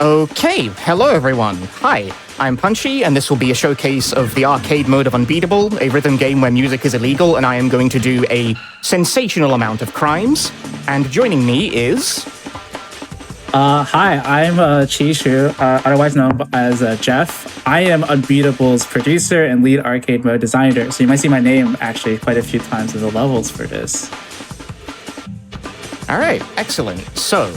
Okay, hello everyone. Hi, I'm Punchy, and this will be a showcase of the arcade mode of Unbeatable, a rhythm game where music is illegal, and I am going to do a sensational amount of crimes. And joining me is... Hi, I'm Chishu, otherwise known as Jeff. I am Unbeatable's producer and lead arcade mode designer, so you might see my name actually quite a few times in the levels for this. All right, excellent. So,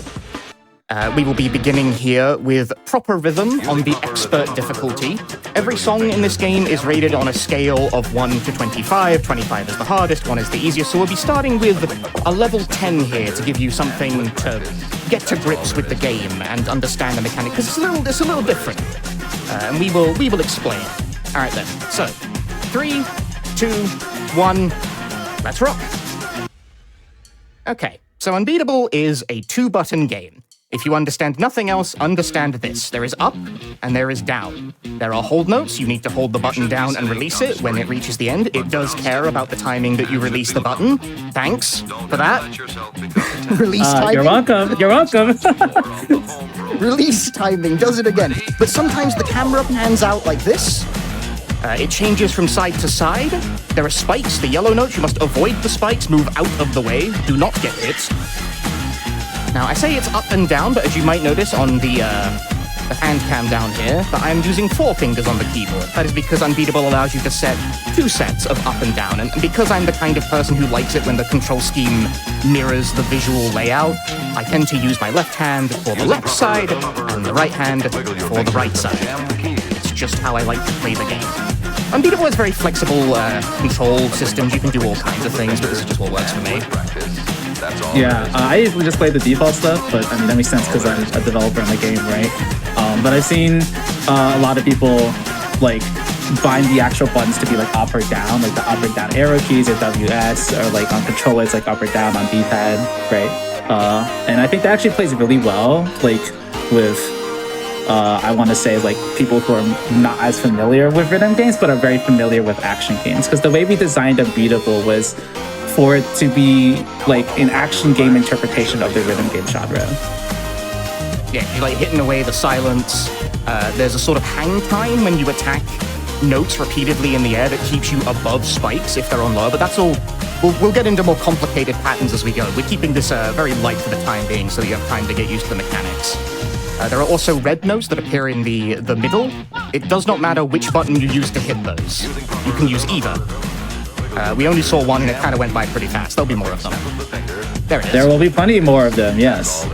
we will be beginning here with proper rhythm on the expert difficulty. Every song in this game is rated on a scale of 1 to 25. 25 is the hardest, 1 is the easiest. So we'll be starting with a level 10 here to give you something to get to grips with the game and understand the mechanic, because it's a little different. And we will explain. All right then. So, 3, 2, 1, let's rock. Okay, so Unbeatable is a 2-button game. If you understand nothing else, understand this. There is up and there is down. There are hold notes. You need to hold the button down and release it when it reaches the end. It does care about the timing that you release the button. Thanks for that. Release timing. You're welcome. You're welcome. Release timing does it again. But sometimes the camera pans out like this. It changes from side to side. There are spikes. The yellow notes, you must avoid the spikes. Move out of the way. Do not get hit. Now, I say it's up and down, but as you might notice on the hand cam down here, that I'm using 4 fingers on the keyboard. That is because Unbeatable allows you to set 2 sets of up and down, and because I'm the kind of person who likes it when the control scheme mirrors the visual layout, I tend to use my left hand for the left side and the right hand for the right side. It's just how I like to play the game. Unbeatable has very flexible control systems. You can do all kinds of things, but this is just what works for me. Yeah, I usually just play the default stuff, but I mean, that makes sense because I'm a developer in the game, right? But I've seen a lot of people like bind the actual buttons to be like up or down, like the up or down arrow keys or WS, or like on controller it's like up or down on D-pad, right? And I think that actually plays really well, like with I want to say like people who are not as familiar with rhythm games but are very familiar with action games, because the way we designed Unbeatable was for it to be like an action game interpretation of the rhythm game genre. Yeah, you're like hitting away the silence. There's a sort of hang time when you attack notes repeatedly in the air that keeps you above spikes if they're on low, but that's all. We'll get into more complicated patterns as we go. We're keeping this very light for the time being so that you have time to get used to the mechanics. There are also red notes that appear in the middle. It does not matter which button you use to hit those. You can use either. We only saw one and it kind of went by pretty fast. There'll be more of them. There it is. There will be plenty more of them, yes.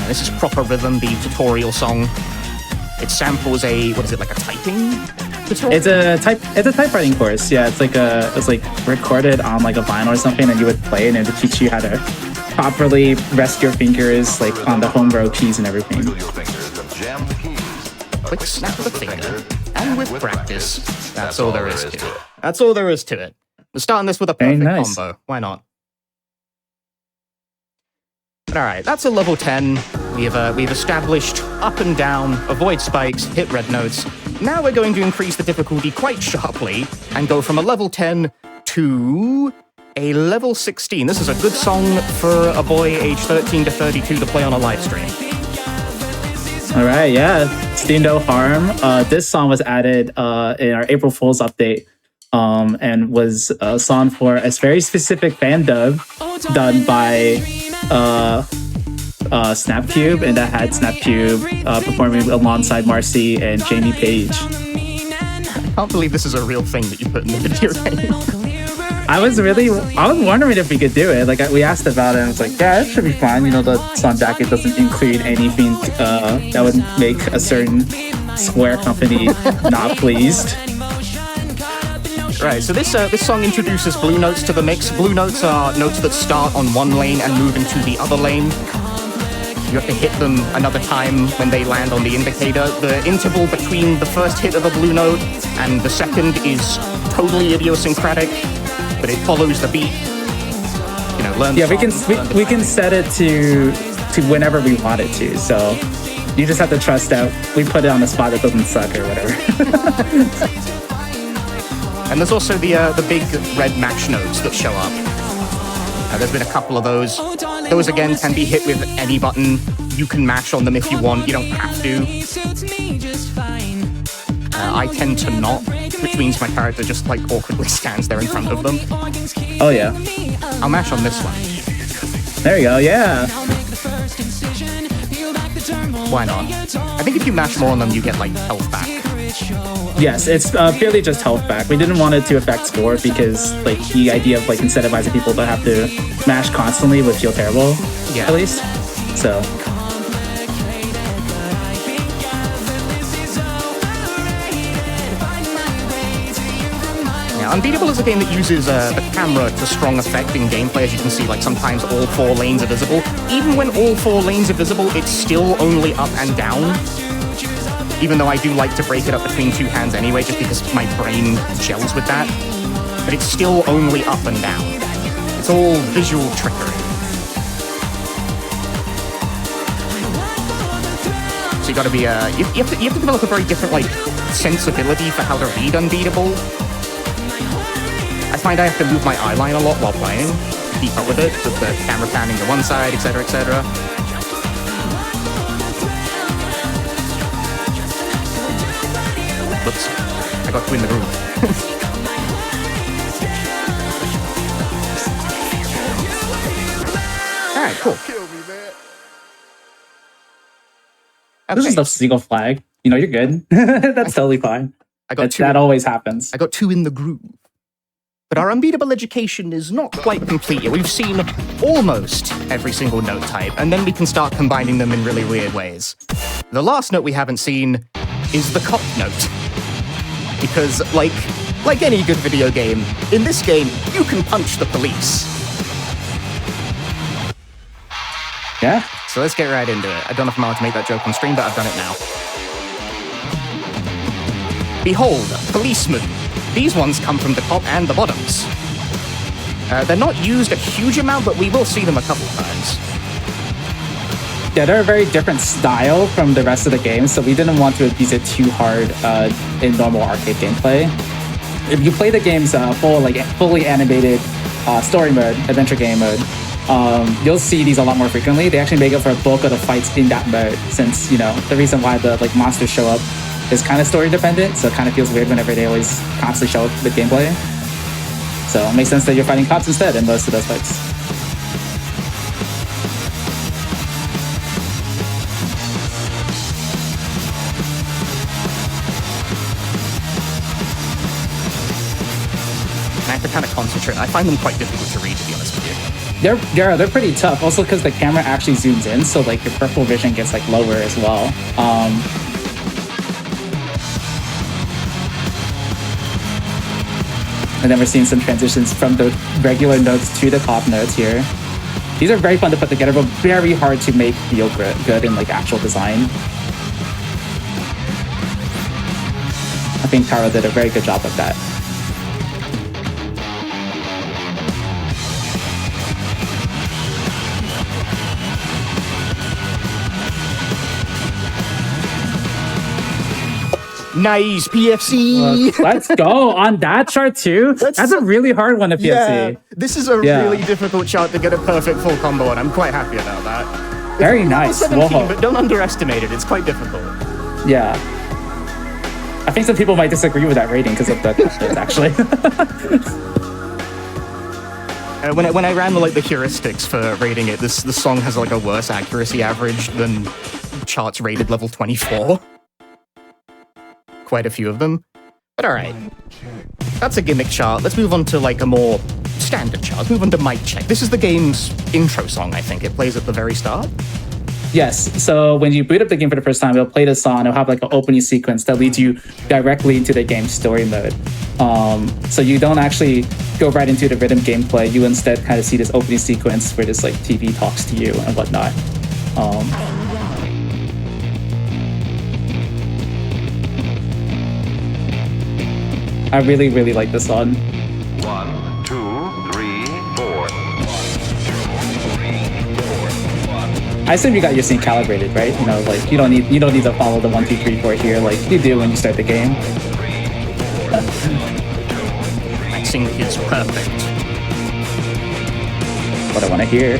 This is proper rhythm, the tutorial song. It samples like a typing tutorial? It's a typewriting course. Yeah, it's like recorded on like a vinyl or something, and you would play it and it would teach you how to properly rest your fingers like on the home row keys and everything. Quick snap of the finger, and with practice, that's all there is to it. That's all there is to it. We're starting this with a perfect combo. Why not? But all right, that's a level 10. We've established up and down, avoid spikes, hit red notes. Now we're going to increase the difficulty quite sharply and go from a level 10 to a level 16. This is a good song for a boy aged 13 to 32 to play on a live stream. All right, yeah, do no harm. This song was added in our April Fool's update, and was a song for a very specific fan dub done by Snapcube, and that had Snapcube performing alongside Marcy and Jamie Page. I can't believe this is a real thing that you put in the video game. I was wondering if we could do it. Like, we asked about it, and it's like, yeah, it should be fine. You know, the song jacket doesn't include anything that would make a certain Square company not pleased. Right, so this song introduces blue notes to the mix. Blue notes are notes that start on one lane and move into the other lane. You have to hit them another time when they land on the indicator. The interval between the first hit of a blue note and the second is totally idiosyncratic, but it follows the beat. You know, learn. Yeah, we can set it to whenever we want it to. So you just have to trust that we put it on a spot that doesn't suck or whatever. And there's also the big red match notes that show up. There's been a couple of those. Those, again, can be hit with any button. You can mash on them if you want. You don't have to. I tend to not, which means my character just, like, awkwardly stands there in front of them. Oh, yeah. I'll mash on this one. There you go, yeah. Why not? I think if you mash more on them, you get, like, health back. Yes, it's purely just health back. We didn't want it to affect score because, like, the idea of, like, incentivizing people to have to mash constantly would feel terrible, at least. So... Unbeatable is a game that uses the camera to strong effect in gameplay. As you can see, like, sometimes all 4 lanes are visible. Even when all 4 lanes are visible, it's still only up and down. Even though I do like to break it up between 2 hands anyway, just because my brain gels with that. But it's still only up and down. It's all visual trickery. So you gotta be, you have to develop a very different, like, sensibility for how to read Unbeatable. I find I have to move my eyeline a lot while playing, keep up with it, with the camera panning to one side, etc., etc. Whoops, I got 2 in the room. Alright, cool. Okay. This is the single flag. You know, you're good. That's totally fine. That always happens. I got 2 in the groove. But our Unbeatable education is not quite complete yet. We've seen almost every single note type, and then we can start combining them in really weird ways. The last note we haven't seen is the cop note. Because, like any good video game, in this game, you can punch the police. Yeah? So let's get right into it. I don't know if I'm allowed to make that joke on stream, but I've done it now. Behold, policemen. These ones come from the top and the bottoms. They're not used a huge amount, but we will see them a couple times. Yeah, they're a very different style from the rest of the game, so we didn't want to abuse it too hard in normal arcade gameplay. If you play the game's fully animated story mode, adventure game mode, you'll see these a lot more frequently. They actually make up for a bulk of the fights in that mode, since, you know, the reason why the monsters show up is kind of story dependent, so it kind of feels weird whenever they always constantly show up with gameplay. So it makes sense that you're fighting cops instead in most of those fights. I have to kind of concentrate. I find them quite difficult to read, to be honest with you. They're pretty tough, also because the camera actually zooms in, so like your peripheral vision gets like lower as well. And then we're seeing some transitions from the regular notes to the cop notes here. These are very fun to put together, but very hard to make feel good in like actual design. I think Taro did a very good job of that. Nice, PFC! Let's go! On that chart too? That's a really hard one to PFC. Yeah, this is a really difficult chart to get a perfect full combo on. I'm quite happy about that. Very nice. 17, but don't underestimate it. It's quite difficult. Yeah. I think some people might disagree with that rating because of the questions, actually. When I ran the heuristics for rating it, the song has like a worse accuracy average than charts rated level 24. Quite a few of them. But alright. That's a gimmick chart. Let's move on to like a more standard chart. Let's move on to Mic Check. This is the game's intro song, I think. It plays at the very start. Yes, so when you boot up the game for the first time, it'll play the song, it'll have like an opening sequence that leads you directly into the game's story mode. So you don't actually go right into the rhythm gameplay, you instead kind of see this opening sequence where this like TV talks to you and whatnot. I really, really like this song. 1, 2, 3, 4. I assume you got your sync calibrated, right? You know, like you don't need to follow the 1, 2, 3, 4 here, like you do when you start the game. That sync is perfect. what I want to hear.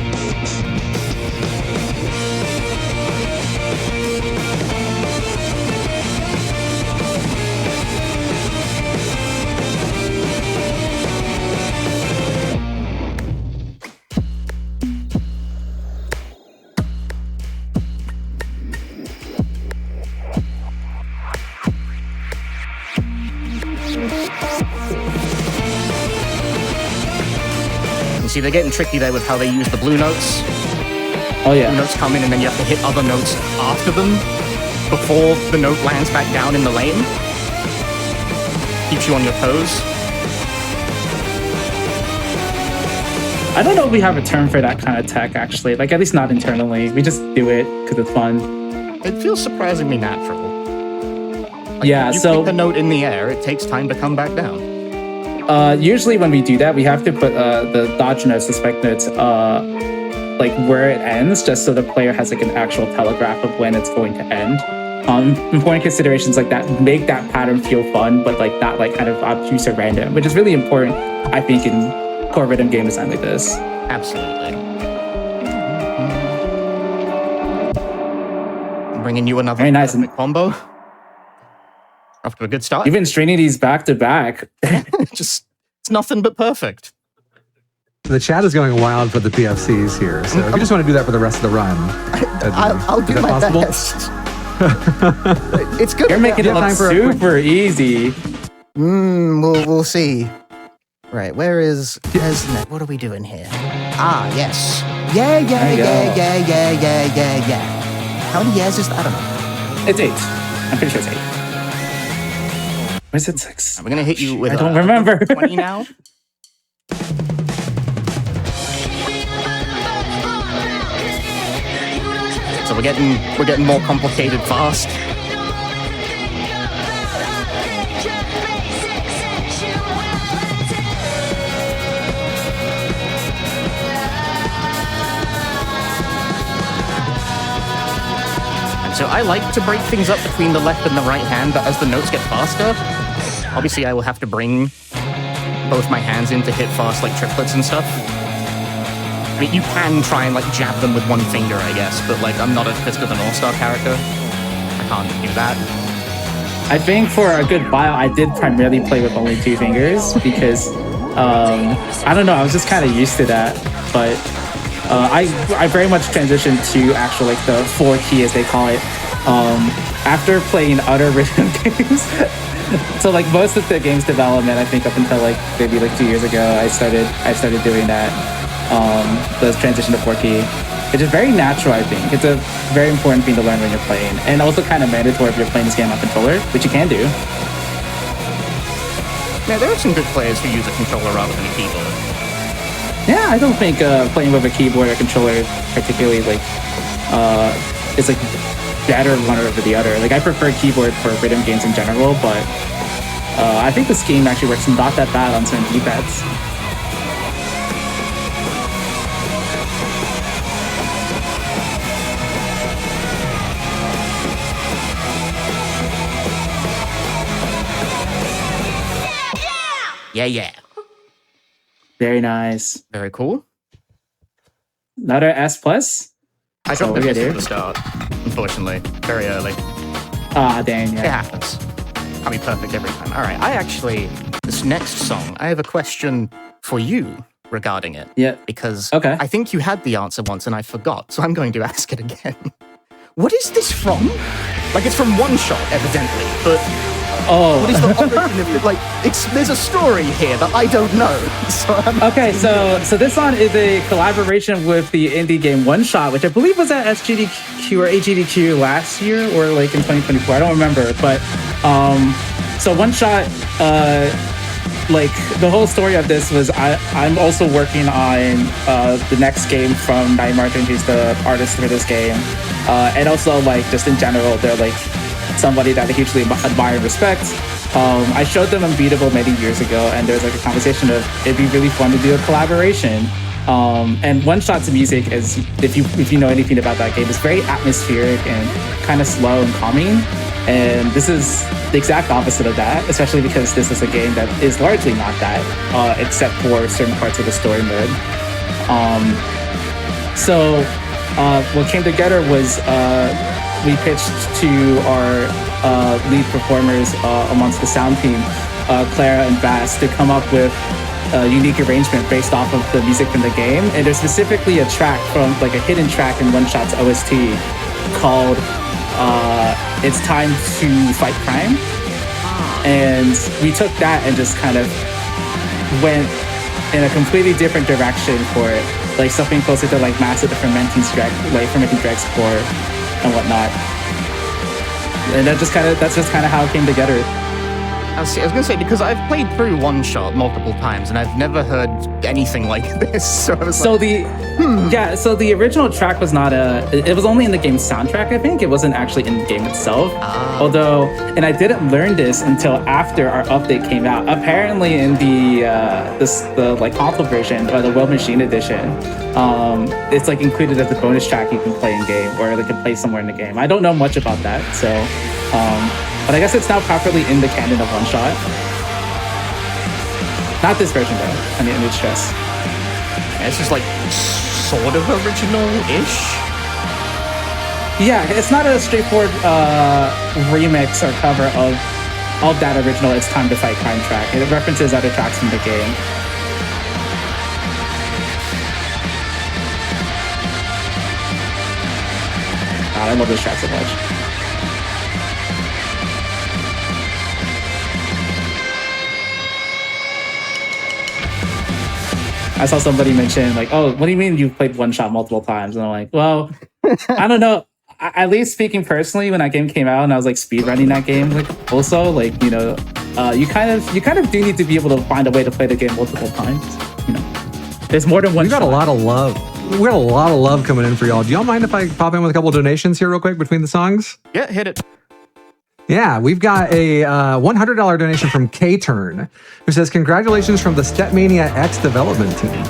See, they're getting tricky there with how they use the blue notes. Oh yeah. Blue notes come in and then you have to hit other notes after them before the note lands back down in the lane. Keeps you on your toes. I don't know if we have a term for that kind of tech, actually. Like, at least not internally. We just do it because it's fun. It feels surprisingly natural. Like, Yeah, you so... pick the note in the air, it takes time to come back down. Usually when we do that, we have to put the dodge notes, the spike notes, like where it ends, just so the player has like an actual telegraph of when it's going to end. Important considerations like that make that pattern feel fun, but like not like kind of obtuse or random, which is really important, I think, in core rhythm game design like this. Absolutely. Bringing you another very nice combo. Off to a good start. You've been stringing these back to back. Just, it's nothing but perfect. The chat is going wild for the PFCs here, so if you just want to do that for the rest of the run, I'll do my possible? best. It's good. You're making it look super easy. We'll see. Right, where's what are we doing here? Ah, yes. Yeah. How many years is that? I don't know. It's 8. I'm pretty sure it's 8. Where's it 6? We're gonna hit you with I don't remember. 20 now. So we're getting more complicated fast. So I like to break things up between the left and the right hand, but as the notes get faster, obviously I will have to bring both my hands in to hit fast like triplets and stuff. I mean, you can try and like jab them with one finger, I guess, but like I'm not a Fist of the North Star character. I can't do that. I think for a good while, I did primarily play with only 2 fingers because, I don't know, I was just kind of used to that, but I very much transitioned to actual like the 4 key as they call it after playing other rhythm games. So like most of the game's development, I think up until like maybe like 2 years ago, I started doing that. The transition to 4 key, which is very natural. I think it's a very important thing to learn when you're playing, and also kind of mandatory if you're playing this game on controller, which you can do. Yeah, there are some good players who use a controller rather than a keyboard. Yeah, I don't think playing with a keyboard or controller particularly like is like better one over the other. Like I prefer keyboard for rhythm games in general, but I think this game actually works not that bad on certain keypads. Yeah. Very nice. Very cool. Another S+. I dropped the Fist at the start, unfortunately. Very early. Ah, dang, yeah. It happens. I'll be perfect every time. All right, this next song, I have a question for you regarding it. Yeah. Because okay. I think you had the answer once and I forgot, so I'm going to ask it again. What is this from? Like, it's from One Shot, evidently, but... Oh. What is the origin of it? Like, there's a story here that I don't know. So this song is a collaboration with the indie game One Shot, which I believe was at SGDQ or AGDQ last year or like in 2024. I don't remember, but so One Shot, like the whole story of this was I'm also working on the next game from Night Martin, who's the artist for this game, and also like just in general, they're like somebody that I hugely admire and respect. I showed them Unbeatable many years ago, and there was like a conversation of it'd be really fun to do a collaboration. And One Shot's music is, if you know anything about that game, is very atmospheric and kind of slow and calming. And this is the exact opposite of that, especially because this is a game that is largely not that, except for certain parts of the story mode. So what came together was we pitched to our lead performers amongst the sound team, Clara and Bass, to come up with a unique arrangement based off of the music from the game. And there's specifically a track from like a hidden track in One Shot's OST called It's Time to Fight Crime. And we took that and just kind of went in a completely different direction for it, like something closer to like Massive Fermenting Dregs core and whatnot. And that's just kind of how it came together. I was gonna say, because I've played through One Shot multiple times and I've never heard anything like this. So I was so the original track was not it was only in the game's soundtrack, I think. It wasn't actually in the game itself. Although, and I didn't learn this until after our update came out. Apparently in the like console version or the World Machine edition, it's like included as a bonus track you can play in game, or like can play somewhere in the game. I don't know much about that, so but I guess it's now properly in the canon of One Shot. Not this version though, I need to stress. It's just like sort of original-ish. Yeah, it's not a straightforward remix or cover of that original It's Time to Fight Crime track. It references other tracks from the game. God, I love this track so much. I saw somebody mention like, oh, what do you mean you've played One Shot multiple times? And I'm like, well, I don't know. At least speaking personally, when that game came out and I was like speedrunning that game, like also like, you know, you kind of do need to be able to find a way to play the game multiple times. You know, there's more than one. We got a lot of love. We got a lot of love coming in for y'all. Do y'all mind if I pop in with a couple donations here real quick between the songs? Yeah, hit it. Yeah, we've got a $100 donation from K-Turn, who says, congratulations from the Stepmania X development team.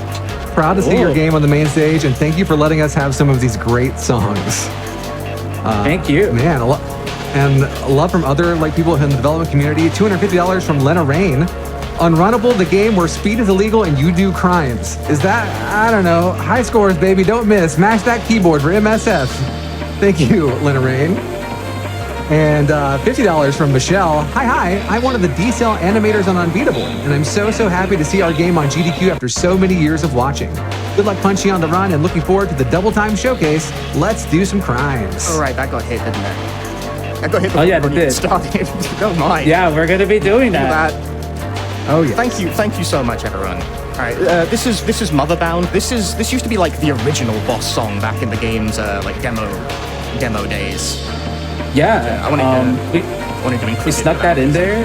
Proud to see your game on the main stage, and thank you for letting us have some of these great songs. Thank you. Man, a lot from other like people in the development community. $250 from Lena Rain. Unrunnable, the game where speed is illegal and you do crimes. Is that, I don't know, high scores, baby, don't miss. Smash that keyboard for MSF. Thank you, Lena Rain. And $50 from Michelle. Hi, I'm one of the D-Cell animators on Unbeatable, and I'm so happy to see our game on GDQ after so many years of watching. Good luck Punchy on the run, and looking forward to the Double Time Showcase. Let's do some crimes. All right, that got hit, didn't it? That got hit before it started. Don't mind. Yeah, we're going to be doing that. Oh, yeah. Thank you so much, everyone. All right, this is Motherbound. This used to be like the original boss song back in the game's like demo days. Yeah, I wanted to include we snuck that in there.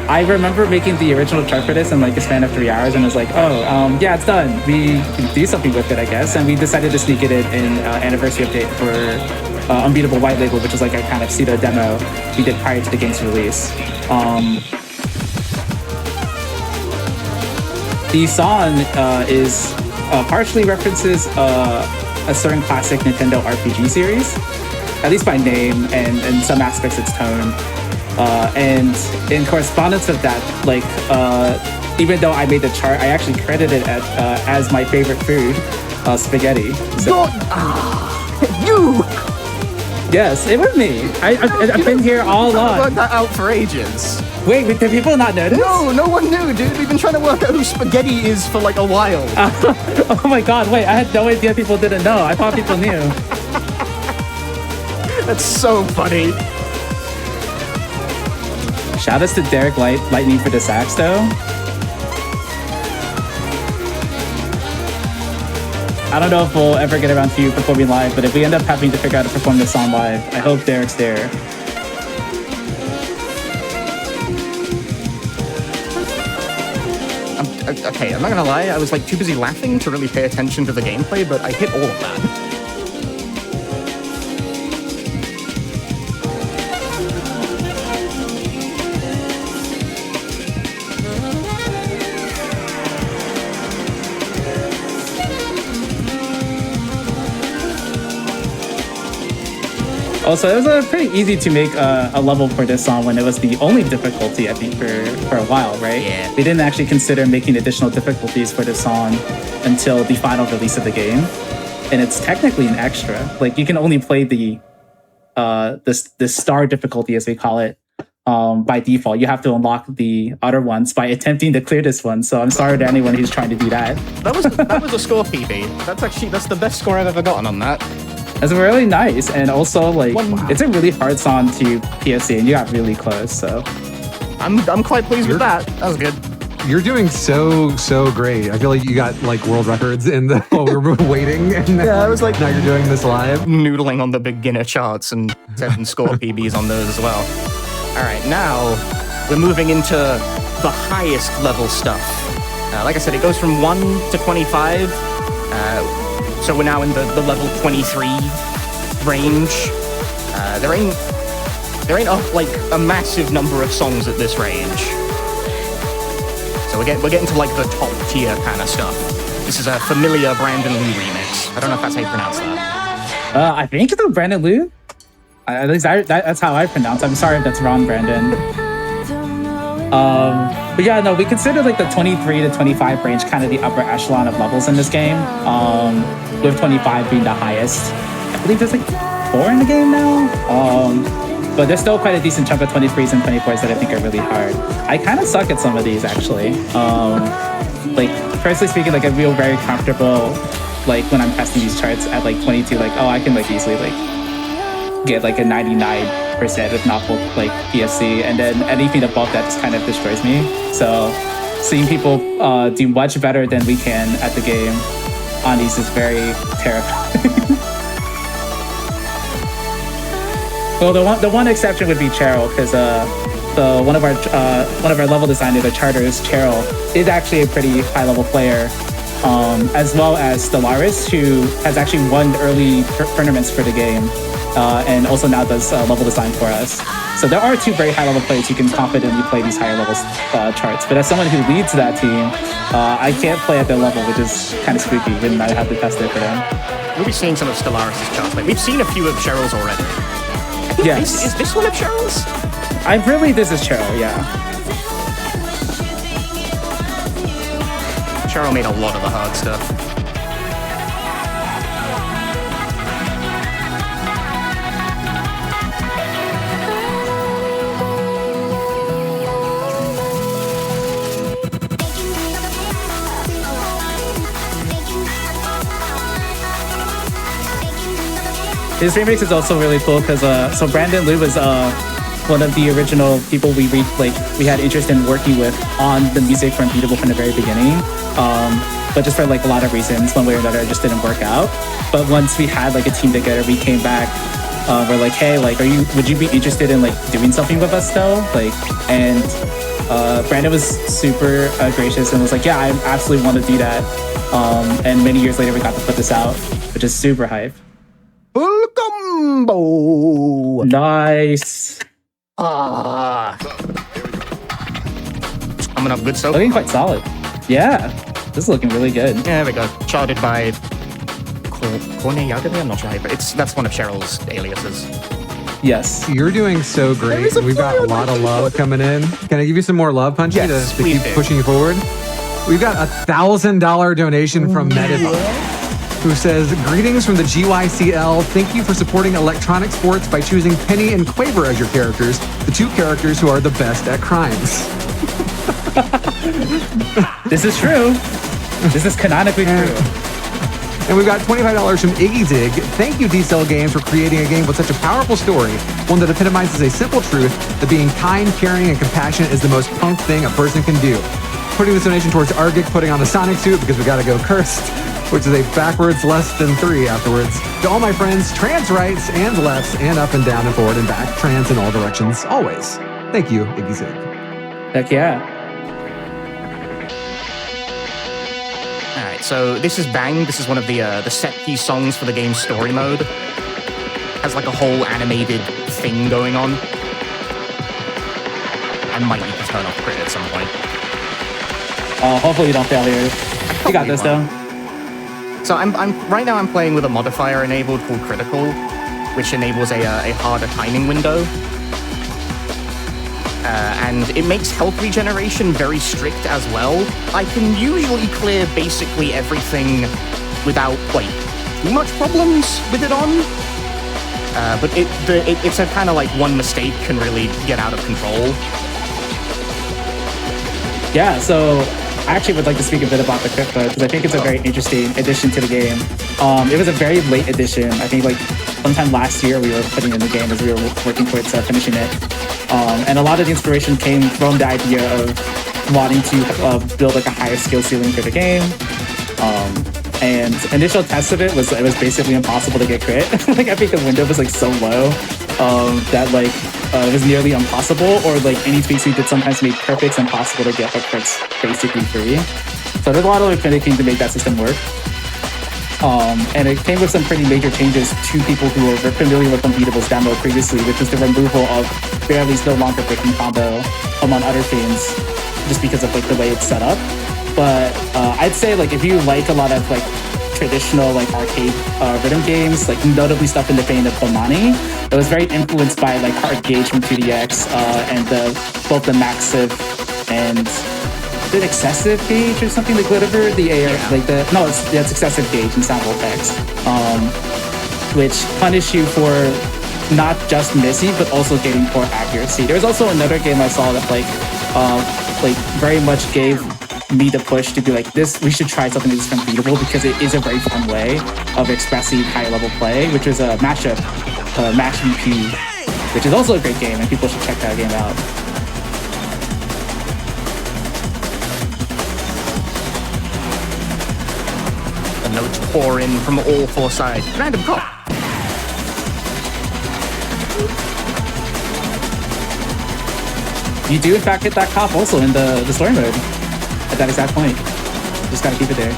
I remember making the original chart for this in like a span of 3 hours, and I was like, yeah, it's done. We can do something with it, I guess. And we decided to sneak it in anniversary update for Unbeatable White Label, which was like a kind of pseudo demo we did prior to the game's release. The song is partially references a certain classic Nintendo RPG series, at least by name, and in some aspects its tone. And in correspondence with that, like, even though I made the chart, I actually credited it as my favorite food, spaghetti. So, you! Yes, it was me. I've been here all along. I've worked that out for ages. Wait, did people not notice? No one knew, dude. We've been trying to work out who spaghetti is for like a while. Oh my god, wait, I had no idea people didn't know. I thought people knew. That's so funny. Shout outs to Derek Lightning for the sax, though. I don't know if we'll ever get around to you performing live, but if we end up having to figure out how to perform this song live, I hope Derek's there. Okay, I'm not gonna lie, I was like too busy laughing to really pay attention to the gameplay, but I hit all of that. Also, it was pretty easy to make a level for this song when it was the only difficulty, I think, for a while, right? Yeah. They didn't actually consider making additional difficulties for this song until the final release of the game. And it's technically an extra. Like, you can only play the star difficulty, as we call it, by default. You have to unlock the other ones by attempting to clear this one. So I'm sorry to anyone who's trying to do that. That was a score, PB. That's the best score I've ever gotten on that. It's really nice, and also like it's a really hard song to PSC, and you got really close. So I'm quite pleased with that. That was good. You're doing so great. I feel like you got like world records in the while we were waiting. And I was like, now you're doing this live. Noodling on the beginner charts and setting score PBs on those as well. All right, now we're moving into the highest level stuff. Like I said, it goes from 1 to 25. So we're now in the level 23 range. There ain't a massive number of songs at this range. So we're getting to like the top tier kind of stuff. This is a familiar Brandon Liu remix. I don't know if that's how you pronounce that. I think it's Brandon Liu. At least that's how I pronounce it. I'm sorry if that's wrong, Brandon. But yeah, no, we consider like the 23 to 25 range kind of the upper echelon of levels in this game. With 25 being the highest. I believe there's like 4 in the game now. But there's still quite a decent chunk of 23s and 24s that I think are really hard. I kind of suck at some of these actually. Like personally speaking, like I feel very comfortable like when I'm testing these charts at like 22, like I can like easily like get like a 99% with not full like PSC, and then anything above that just kind of destroys me. So seeing people do much better than we can at the game on these is very terrifying. Well, the one exception would be Cheryl, because one of our level designers, the Charters, Cheryl, is actually a pretty high level player, as well as Stellaris, who has actually won early tournaments for the game, and also now does level design for us. So there are 2 very high level players who can confidently play these higher level charts. But as someone who leads that team, I can't play at their level, which is kind of spooky when I have to test it for them. We'll be seeing some of Stellaris' charts. Like, we've seen a few of Cheryl's already. Yes. Is this one of Cheryl's? This is Cheryl, yeah. Cheryl made a lot of the hard stuff. His remix is also really cool because so Brandon Liu was one of the original people we had interest in working with on the music for Unbeatable from the very beginning. But just for like a lot of reasons, one way or another, it just didn't work out. But once we had like a team together, we came back. We're like, hey, like, would you be interested in like doing something with us though? Like, and Brandon was super gracious and was like, yeah, I absolutely want to do that. And many years later, we got to put this out, which is super hype. Full combo! Nice. Coming up good so far. Looking quite solid. Yeah, this is looking really good. Yeah, there we go. Charted by Corne Yagami? I'm not sure, but that's one of Cheryl's aliases. Yes. You're doing so great. We've got a lot of love coming in. Can I give you some more love, Punchy, yes, to keep pushing you forward? We've got a $1,000 donation from Mediva, who says, greetings from the GYCL. Thank you for supporting electronic sports by choosing Penny and Quaver as your characters, the 2 characters who are the best at crimes. This is true. This is canonically true. And we've got $25 from Iggy Zig. Thank you, D-Cell Games, for creating a game with such a powerful story, one that epitomizes a simple truth that being kind, caring, and compassionate is the most punk thing a person can do. Putting this donation towards Argic putting on the Sonic suit because we gotta go cursed, which is a backwards less than 3 afterwards. To all my friends, trans rights and lefts and up and down and forward and back, trans in all directions, always. Thank you, Iggy Zig. Heck yeah. Alright, so this is Bang. This is one of the set piece songs for the game's story mode. Has like a whole animated thing going on. I might need to turn off crit at some point. Hopefully you don't fail here. You got this though. So right now I'm playing with a modifier enabled called critical. which enables a harder timing window. And it makes health regeneration very strict as well. I can usually clear basically everything without, like, too much problems with it on. But it's a kind of like one mistake can really get out of control. Yeah, so I actually would like to speak a bit about the crypt mode because I think it's a very interesting addition to the game. It was a very late addition. I think like sometime last year we were putting in the game as we were working towards finishing it. And a lot of the inspiration came from the idea of wanting to build like a higher skill ceiling for the game. And initial tests of it was basically impossible to get crit. Like I think the window was like so low that like it was nearly impossible, or like any tweaks we did sometimes made perfects impossible to get, but crits basically free. So there's a lot of like finicking to make that system work. And it came with some pretty major changes to people who were familiar with Unbeatable's demo previously, which was the removal of Barely's no longer breaking combo, among other things, just because of like the way it's set up. But I'd say like if you like a lot of like traditional like arcade rhythm games, like notably stuff in the vein of Bomani, it was very influenced by like Hard Gauge from 2DX and both the Maxive and the Excessive Gauge or something like whatever the AR like the no it's Excessive Gauge and Sound Voltex, which punish you for not just missing but also getting poor accuracy. There was also another game I saw that like very much gave me the push to be like, this, we should try something that's Unbeatable because it is a very fun way of expressing high level play, which was a mashup, Mash VP, which is also a great game and people should check that game out. The notes pour in from all four sides. Random call. You do in fact hit that cop also in the story mode. At that exact point. Just gotta keep it there.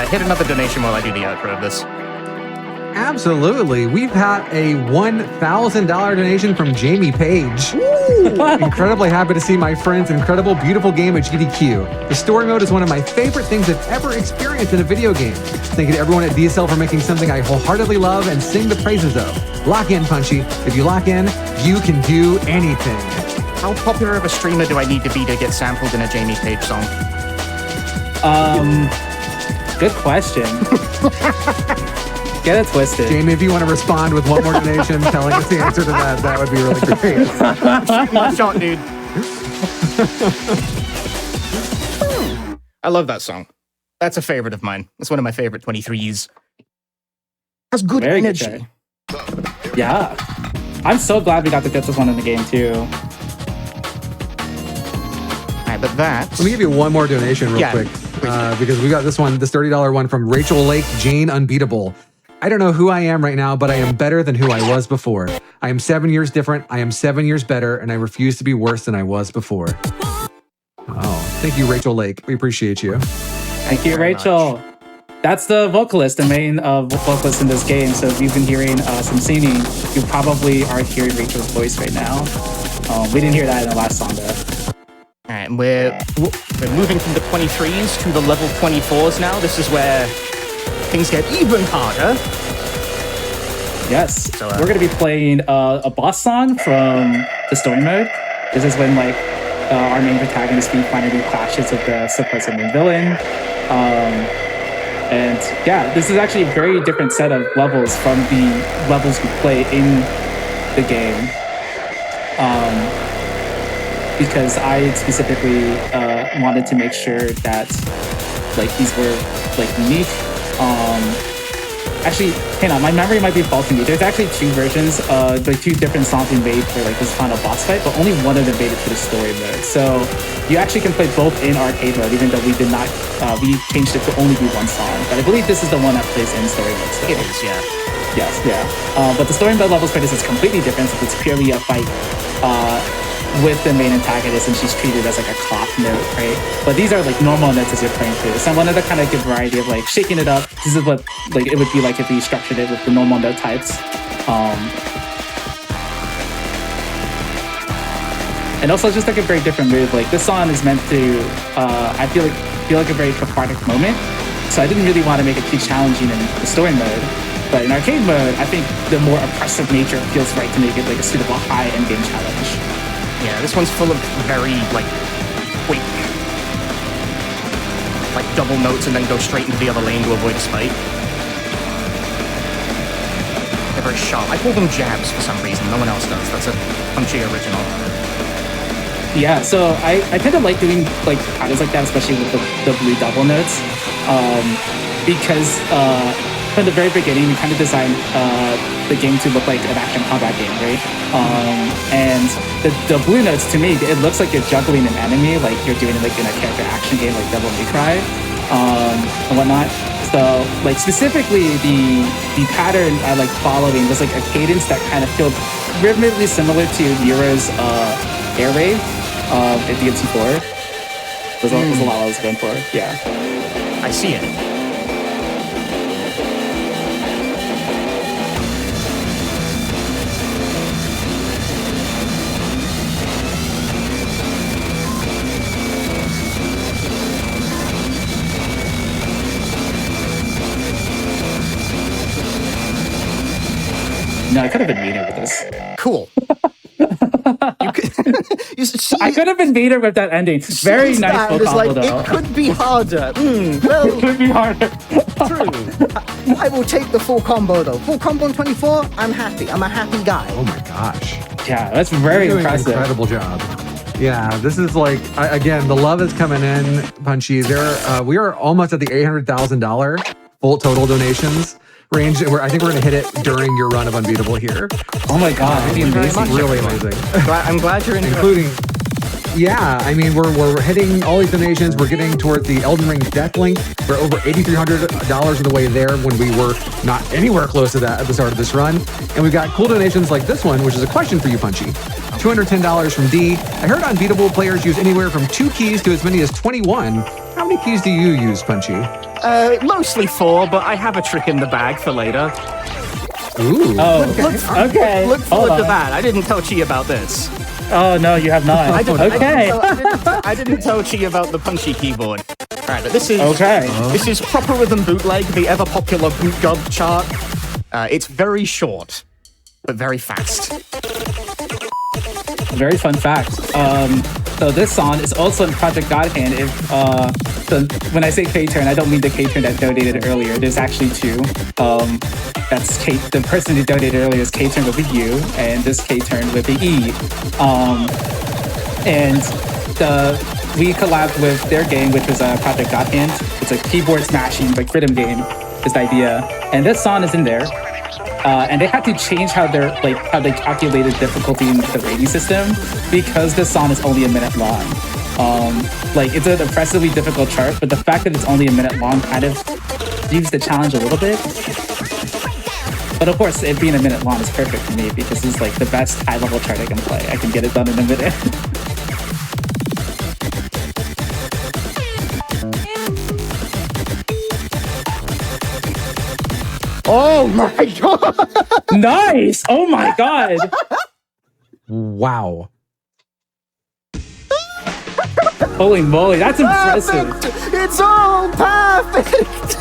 Hit another donation while I do the outro of this. Absolutely. We've had a $1,000 donation from Jamie Page. Incredibly happy to see my friend's incredible, beautiful game at GDQ. The story mode is one of my favorite things I've ever experienced in a video game. Thank you to everyone at DSL for making something I wholeheartedly love and sing the praises of. Lock in, Punchy. If you lock in, you can do anything. How popular of a streamer do I need to be to get sampled in a Jamie Page song? Good question. Get it twisted. Jamie, if you want to respond with one more donation telling us the answer to that, that would be really great. Shoot my shot, dude. I love that song. That's a favorite of mine. It's one of my favorite 23s. Has good Very energy. Good. Yeah. I'm so glad we got to get this one in the game, too. Alright, but that... Let me give you one more donation real quick. Because we got this $30 one from Rachel Lake, Jane Unbeatable. I don't know who I am right now, but I am better than who I was before. I am 7 years different. I am 7 years better, and I refuse to be worse than I was before. Oh, thank you, Rachel Lake. We appreciate you. Thank you, Rachel. Much. That's the vocalist, the main vocalist in this game. So if you've been hearing some singing, you probably are hearing Rachel's voice right now. We didn't hear that in the last song, though. All right, we're moving from the 23s to the level 24s now. This is where things get even harder. Yes, so, we're going to be playing a boss song from the story mode. This is when like our main protagonist finally clashes with the supposed main villain. And yeah, this is actually a very different set of levels from the levels we play in the game. Because I specifically wanted to make sure that like these were like unique. Actually, hang on, my memory might be faulting me. There's actually two versions, like two different songs we made for like this final boss fight, but only one of them made it to the story mode. So you actually can play both in arcade mode, even though we did not, we changed it to only be one song. But I believe this is the one that plays in story mode still. It is, yeah. Yes, yeah. But the story mode levels for this is completely different, since it's purely a fight with the main antagonist, and she's treated as like a clock note, right? But these are like normal notes as you're playing through. So I wanted to kind of give variety of like shaking it up. This is what like it would be like if we structured it with the normal note types. And also just like a very different move. Like this song is meant to, I feel like a very cathartic moment. So I didn't really want to make it too challenging in the story mode. But in arcade mode, I think the more oppressive nature feels right to make it like a suitable high end game challenge. Yeah, this one's full of very like quick, like double notes and then go straight into the other lane to avoid a spike. They're very sharp. I call them jabs for some reason. No one else does. That's a Punchy original. Yeah, so I tend to like doing like patterns like that, especially with the blue double notes, because from the very beginning we kind of designed the game to look like an action combat game, right? And the blue notes, to me, it looks like you're juggling an enemy, like you're doing it like in a character action game like Devil May Cry and whatnot. So like specifically the pattern I like following was like a cadence that kind of felt rhythmically similar to Nero's Air Raid at DMC4. Was a lot I was going for. Yeah. I see it. No, I could have been meaner with this. Cool. You see, I could have been meaner with that ending. Very nice full combo, like, though. it could be harder. Well, it could be harder. True. I will take the full combo, though. Full combo in 24, I'm happy. I'm a happy guy. Oh my gosh. Yeah, that's very You're doing impressive. An incredible job. Yeah, this is like, again, the love is coming in, Punchy. We are almost at the $800,000 full total donations range. I think we're going to hit it during your run of Unbeatable here. Oh my God, Thank you very much, Really everyone. amazing. I'm glad you're Including, yeah, I mean, we're hitting all these donations. We're getting toward the Elden Ring Death Link. We're over $8,300 of the way there when we were not anywhere close to that at the start of this run. And we've got cool donations like this one, which is a question for you, Punchy. $210 from D. I heard Unbeatable players use anywhere from 2 keys to as many as 21. How many keys do you use, Punchy? Mostly 4, but I have a trick in the bag for later. Ooh. Oh, okay. Look forward Hold to on. that. I didn't tell Chi about this. Oh, no, you have not. I didn't tell Chi about the Punchy keyboard. All right, but this is This is Proper Rhythm Bootleg, the ever popular boot gub chart. It's very short, but very fast. Very fun fact. So this song is also in Project Godhand. When I say K-Turn, I don't mean the K-Turn that donated earlier. There's actually 2. That's the person who donated earlier is K-Turn with a U, and this K-Turn with the E. We collabed with their game, which was Project Godhand. It's a keyboard smashing, like rhythm game, is the idea. And this song is in there. And they had to change how they calculated difficulty in the rating system because this song is only a minute long. It's an impressively difficult chart, but the fact that it's only a minute long kind of leaves the challenge a little bit. But of course, it being a minute long is perfect for me because it's like the best high-level chart I can play. I can get it done in a minute. Oh my god! Nice! Oh my god! Wow. Holy moly, that's impressive. Perfect. It's all perfect!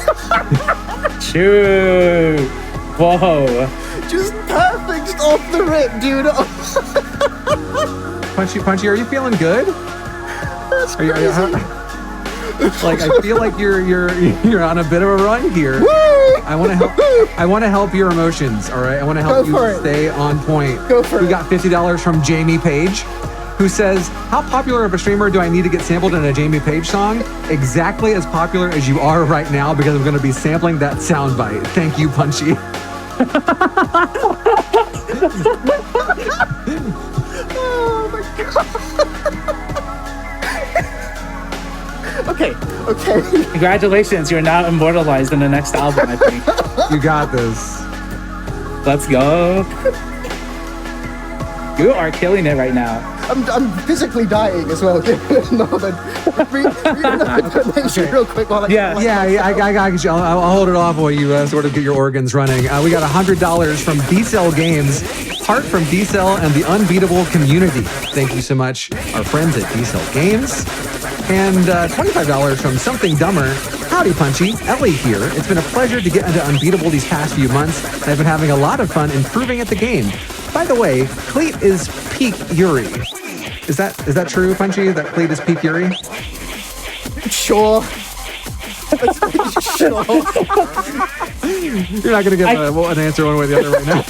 Shoot! Whoa! Just perfect off the rip, dude. Punchy, are you feeling good? That's Are you, crazy. like, I feel like you're on a bit of a run here. Woo! I want to help your emotions. All right, I want to help Go for you it. stay on point. Go for We it. got $50 from Jamie Page, who says, "How popular of a streamer do I need to get sampled in a Jamie Page song? Exactly as popular as you are right now, because I'm going to be sampling that soundbite. Thank you, Punchy." Oh my god. Okay. Congratulations, you're now immortalized in the next album, I think. You got this. Let's go. You are killing it right now. I'm physically dying as well. Norman, read another donation real quick while I Yeah, I got you. I'll hold it off while you sort of get your organs running. We got $100 from B-Cell Games. heart from D-Cell and the Unbeatable community. Thank you so much, our friends at D-Cell Games. And $25 from Something Dumber. Howdy, Punchy. Ellie here. It's been a pleasure to get into Unbeatable these past few months. I've been having a lot of fun improving at the game. By the way, Cleat is peak Yuri. Is that true, Punchy? That Cleat is peak Yuri? Sure. Sure. You're not going to get an answer one way or the other right now.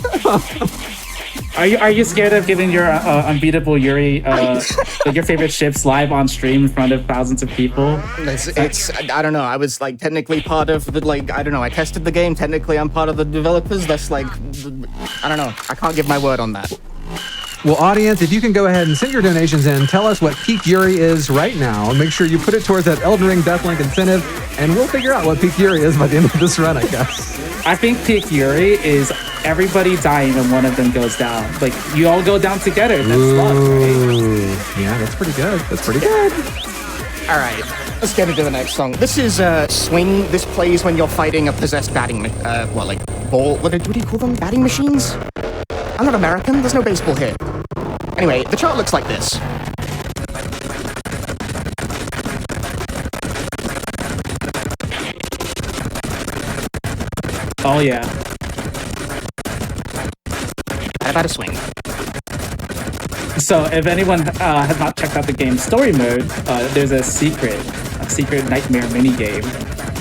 Are you scared of giving your Unbeatable Yuri, like your favorite ships live on stream in front of thousands of people? It's I don't know. I was like technically part of the I don't know. I tested the game. Technically, I'm part of the developers. That's like I don't know. I can't give my word on that. Well, audience, if you can go ahead and send your donations in, tell us what Peak Yuri is right now. Make sure you put it towards that Elden Ring Deathlink incentive, and we'll figure out what Peak Yuri is by the end of this run, I guess. I think Peak Yuri is everybody dying and one of them goes down. Like, you all go down together. That's luck, right? Yeah, that's pretty good. That's pretty good. All right, let's get into the next song. This is Swing. This plays when you're fighting a possessed batting, ball. What do you call them? Batting machines? I'm not American. There's no baseball here. Anyway, the chart looks like this. Oh, yeah. How about a swing? So, if anyone has not checked out the game's story mode, there's a secret nightmare minigame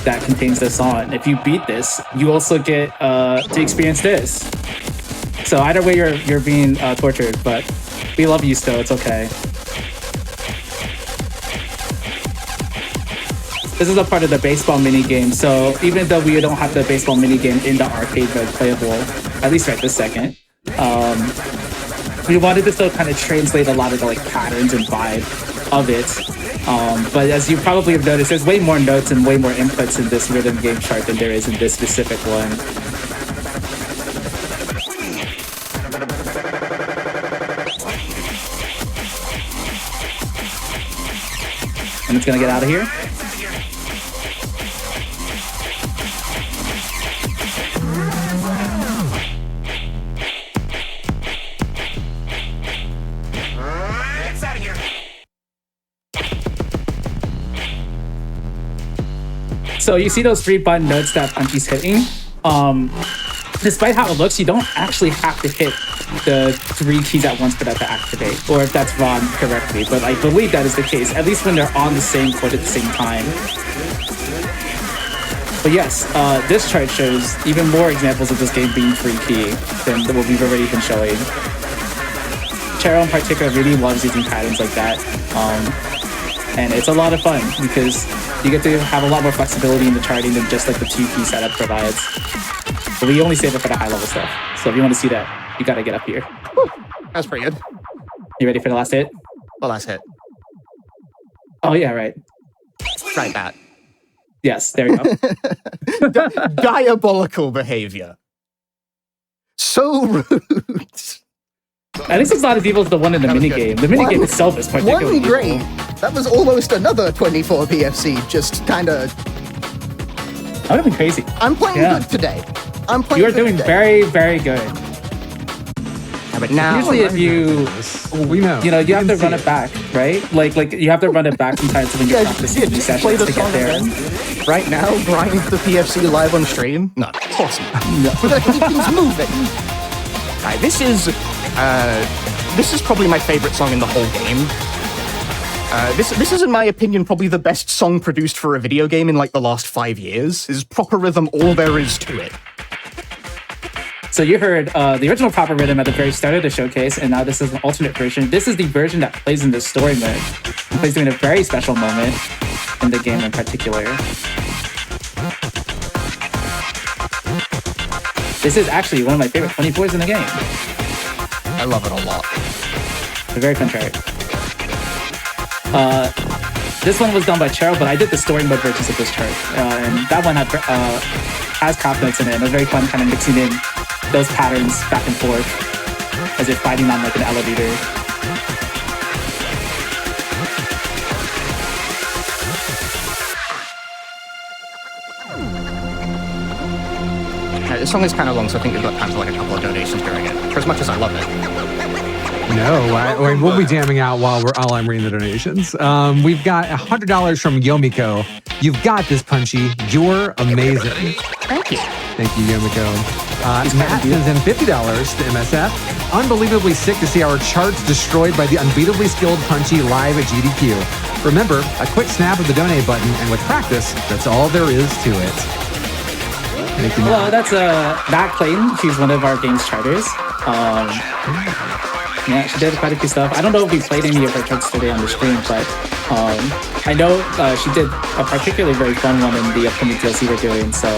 that contains this song. If you beat this, you also get to experience this. So either way, you're being tortured, but we love you still. It's okay. This is a part of the baseball minigame, so even though we don't have the baseball minigame in the arcade mode playable, at least right this second, we wanted to still kind of translate a lot of the patterns and vibe of it. But as you probably have noticed, there's way more notes and way more inputs in this rhythm game chart than there is in this specific one. And it's gonna get out of here. It's out of here. So you see those 3 button notes that Punchy's hitting? Despite how it looks, you don't actually have to hit the 3 keys at once for that to activate, or if that's wrong correctly, but I believe that is the case, at least when they're on the same chord at the same time. But yes, this chart shows even more examples of this game being 3 key than what we've already been showing. Chero in particular really loves using patterns like that, and it's a lot of fun because you get to have a lot more flexibility in the charting than just like the 2 key setup provides. But we only save it for the high level stuff. So if you want to see that, you gotta get up here. Whew, that's pretty good. You ready for the last hit? The last hit. Oh yeah, right. Right that. Yes, there you go. Diabolical behavior. So rude. At least it's not as evil as the one in the minigame. The minigame itself is particularly One great. evil. That was almost another 24 PFC. Just kind of. That would have been crazy. I'm playing good today. I'm playing. You are doing very, very good. Yeah, but now, Usually, if you, we know, you have to run it back, right? Like you have to run it back sometimes when you're practicing these play sessions the to song get there. again. Right now, grind the PFC live on stream. No, of course not. No. But keep things moving. Right, this is probably my favorite song in the whole game. This is, in my opinion, probably the best song produced for a video game in like the last 5 years. This is proper rhythm, all there is to it. So you heard the original proper rhythm at the very start of the showcase, and now this is an alternate version. This is the version that plays in the story mode. It plays during a very special moment in the game in particular. This is actually one of my favorite 24s in the game. I love it a lot. It's a very fun chart. This one was done by Chero, but I did the story mode versions of this chart. And that one has cop notes in it, and it was very fun kind of mixing in those patterns back and forth as you're fighting on like an elevator. This song is kind of long, so I think we've got time for like a couple of donations during it. For as much as I love it. No, we'll be jamming out while I'm reading the donations. We've got $100 from Yomiko. You've got this, Punchy. You're amazing. Thank you. Thank you, Yomiko. Matt sends in $50 to MSF. Unbelievably sick to see our charts destroyed by the unbeatably skilled Punchy live at GDQ. Remember, a quick snap of the donate button, and with practice, that's all there is to it. Thank you, Matt. Well, that's Matt Clayton. She's one of our game's charters. Yeah, she did quite a few stuff. I don't know if we played any of her charts today on the stream, but I know she did a particularly very fun one in the upcoming DLC we're doing, so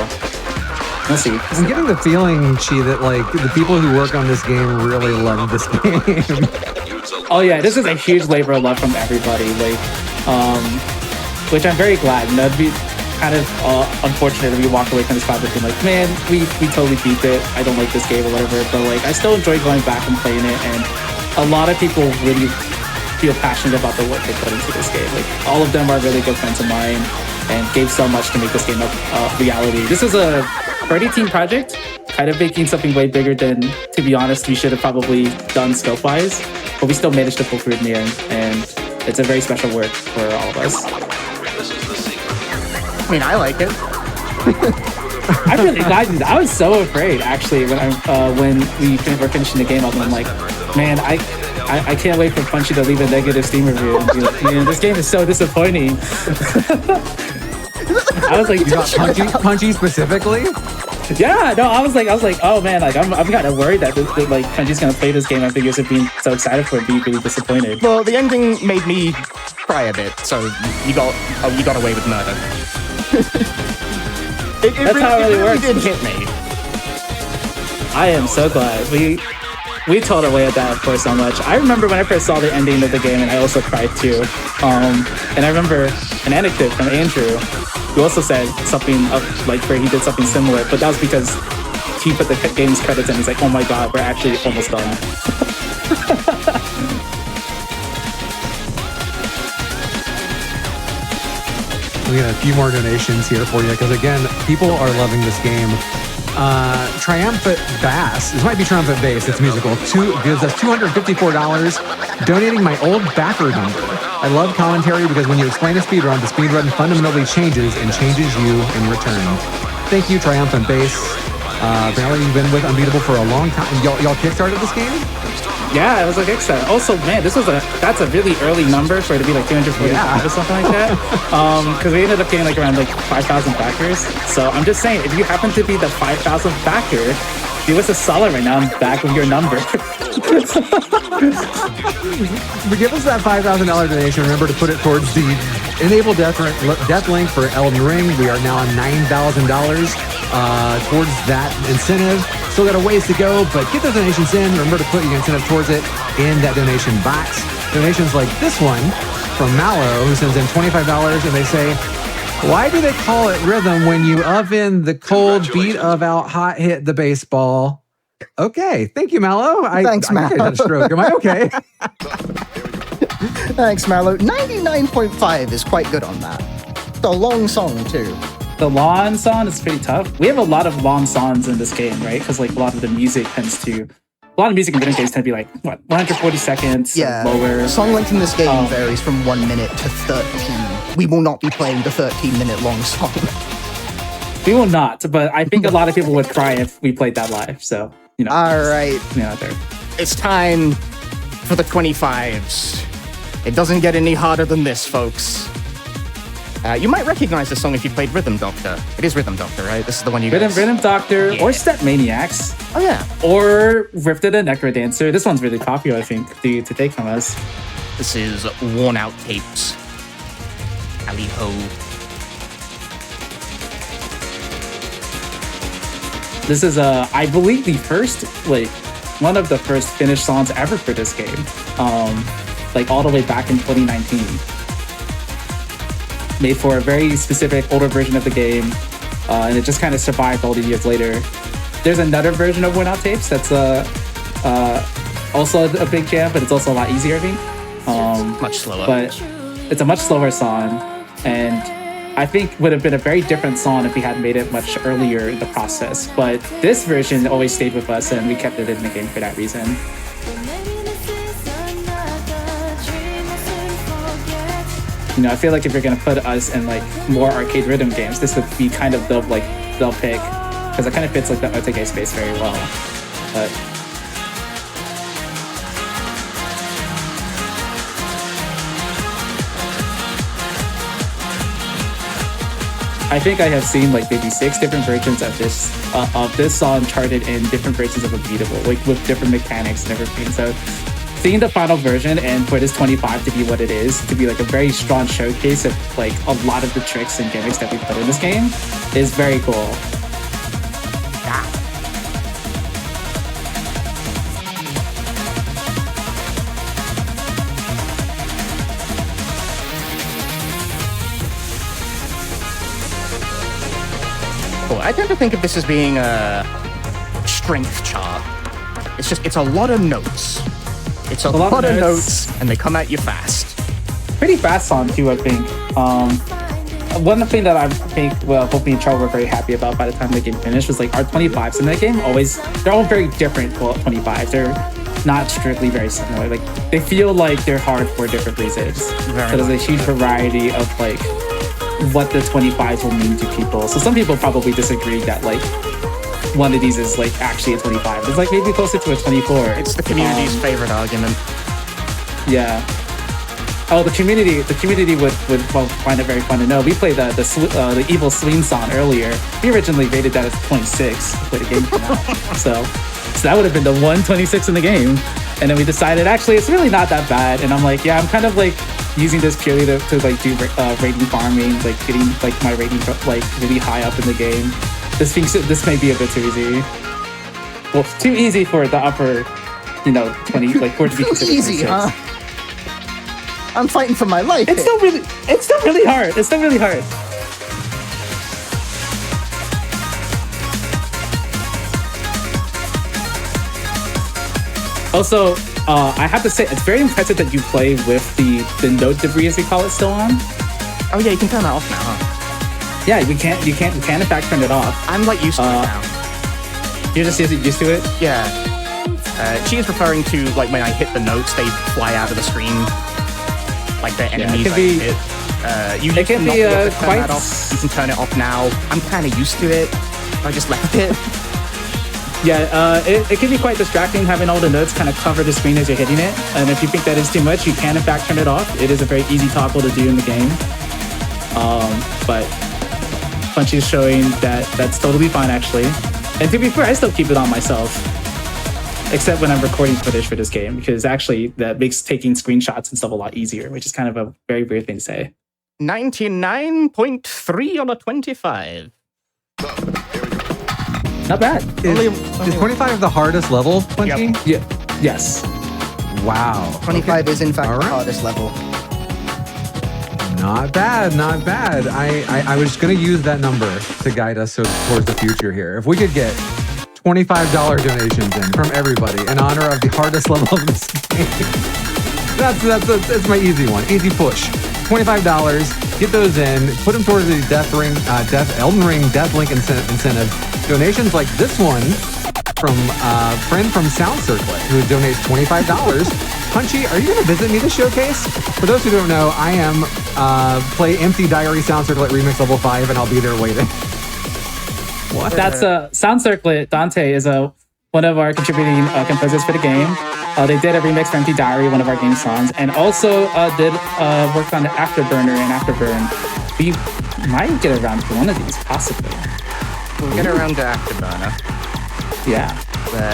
we'll see. I'm getting the feeling, Chi, that like the people who work on this game really love this game. Oh yeah, this is a huge labor of love from everybody, like, which I'm very glad. You know, it'd be kind of unfortunate if we walk away from this project and like, man, we totally beat it. I don't like this game or whatever, but like, I still enjoy going back and playing it, and a lot of people really feel passionate about the work they put into this game. Like, all of them are really good friends of mine and gave so much to make this game a reality. This is a 30-team project, kind of making something way bigger than, to be honest, we should have probably done scope-wise, but we still managed to pull through in the end, and it's a very special work for all of us. I mean, I like it. I'm really glad you did. I was so afraid, actually, when we were finishing the game up, and I'm like, man, I can't wait for Punchy to leave a negative Steam review and be like, man, this game is so disappointing. I was like, you got Punchy specifically? Yeah, no, I was like, oh man, like I'm kind of worried that like Punchy's gonna play this game after years of being so excited for it, being really disappointed. Well, the ending made me cry a bit, so you got away with murder. That's how it really works. It did hit me. I am so glad we told away at that for so much. I remember when I first saw the ending of the game, and I also cried too. And I remember an anecdote from Andrew, who also said something like where he did something similar, but that was because he put the game's credits in. He's like, oh my god, we're actually almost done. We got a few more donations here for you, because again, people are loving this game. Triumphant Bass, this might be Triumphant Bass, it's musical, gives us $254, donating my old backer number. I love commentary because when you explain a speedrun, the speedrun fundamentally changes and changes you in return. Thank you, Triumphant Bass. Apparently you've been with Unbeatable for a long time. Y'all kickstarted this game? Yeah, it was a Kickstarter. Also, man, that's a really early number for it to be like 245 or something like that. Because we ended up getting like around like 5,000 backers. So I'm just saying, if you happen to be the 5,000th backer, give us a solid right now and back with your number. But give us that $5,000 donation. Remember to put it towards the Enable Death Link for Elden Ring. We are now on $9,000 towards that incentive. Still got a ways to go, but get those donations in. Remember to put your incentive towards it in that donation box. Donations like this one from Mallow, who sends in $25, and they say, why do they call it rhythm when you oven the cold beat of out hot hit the baseball? Okay, thank you, Mallow. Thanks, Mallow. I had a stroke. Am I okay? Thanks, Mallow. 99.5 is quite good on that. It's a long song, too. The long song is pretty tough. We have a lot of long songs in this game, right? Because like a lot of the music in video games tend to be like, what, 140 seconds, yeah, lower. Song length in this game varies from 1 minute to 13. We will not be playing the 13-minute long song. We will not, but I think a lot of people would cry if we played that live, so, you know. All right. There. It's time for the 25s. It doesn't get any harder than this, folks. You might recognize this song if you played Rhythm Doctor. It is Rhythm Doctor, right? This is the one you guys... Rhythm Doctor, yeah. Or Step Maniacs. Oh, yeah. Or Rifted and Necro Dancer. This one's really popular, I think, to take from us. This is Worn Out Tapes. Ali Ho. This is, I believe, the first, like, one of the first finished songs ever for this game. Like, all the way back in 2019. Made for a very specific older version of the game, and it just kind of survived all these years later. There's another version of Worn Out Tapes that's also a big jam, but it's also a lot easier, I think. Much slower. But it's a much slower song, and I think would have been a very different song if we had made it much earlier in the process. But this version always stayed with us, and we kept it in the game for that reason. You know, I feel like if you're gonna put us in like more arcade rhythm games, this would be kind of the pick, because it kind of fits like the Otake space very well. But I think I have seen like maybe 6 different versions of this song charted in different versions of Unbeatable, like with different mechanics and everything. So seeing the final version and for this 25 to be what it is, to be like a very strong showcase of like a lot of the tricks and gimmicks that we put in this game is very cool. I tend to think of this as being a strength chart. It's a lot of notes. It's a lot of notes, and they come at you fast. Pretty fast song too, I think. One thing that I think, well, Hoping and Charles were very happy about by the time the game finished was like our 25s in that game they're all very different 25s. They're not strictly very similar. Like they feel like they're hard for different reasons. So there's a huge variety of like what the 25s will mean to people. So some people probably disagree that like one of these is like actually a 25. It's like maybe closer to a 24. It's the community's favorite argument. Yeah. Oh, the community would find it very fun to know. We played the Evil Swing song earlier. We originally rated that as 26 to play the game came out. So that would have been the 126 in the game. And then we decided actually it's really not that bad. And I'm like, yeah, I'm kind of like using this purely to like do rating farming, like getting like my rating like really high up in the game. This may be a bit too easy. Well, too easy for the upper, 20, like for it to be considered easy, 26. huh? I'm fighting for my life. It's still really hard. It's still really hard. Also, I have to say, it's very impressive that you play with the note debris, as we call it, still on. Oh yeah, you can turn that off now, huh? Yeah, you can in fact turn it off. I'm like used to it now. You're just used to it? Yeah. She is referring to like when I hit the notes, they fly out of the screen. Like the enemies I hit. You can not be able to turn that off. You can turn it off now. I'm kind of used to it. I just left it. Yeah, it can be quite distracting having all the notes kind of cover the screen as you're hitting it. And if you think that is too much, you can in fact turn it off. It is a very easy toggle to do in the game. But Punchy is showing that that's totally fine actually. And to be fair, I still keep it on myself. Except when I'm recording footage for this game, because actually that makes taking screenshots and stuff a lot easier, which is kind of a very weird thing to say. 99.3 on a 25. Not bad. Is 25 the hardest level, Punchy? Yep. Yeah. Yes. Wow. 25 is in fact the hardest level. Not bad, not bad. I was going to use that number to guide us towards the future here. If we could get $25 donations in from everybody in honor of the hardest level of this game. That's my easy one. Easy push. $25. Get those in. Put them towards the Elden Ring Deathlink incentive. Donations like this one from a friend from Sound Circlet who donates $25. Punchy, are you going to visit me this showcase? For those who don't know, I am play MC Diary Sound Circlet Remix Level 5, and I'll be there waiting. What? That's Sound Circlet. Dante is one of our contributing composers for the game. They did a remix for Empty Diary, one of our game songs, and also did work on the Afterburner and Afterburn. We might get around to one of these, possibly. We'll get around to Afterburner. Yeah.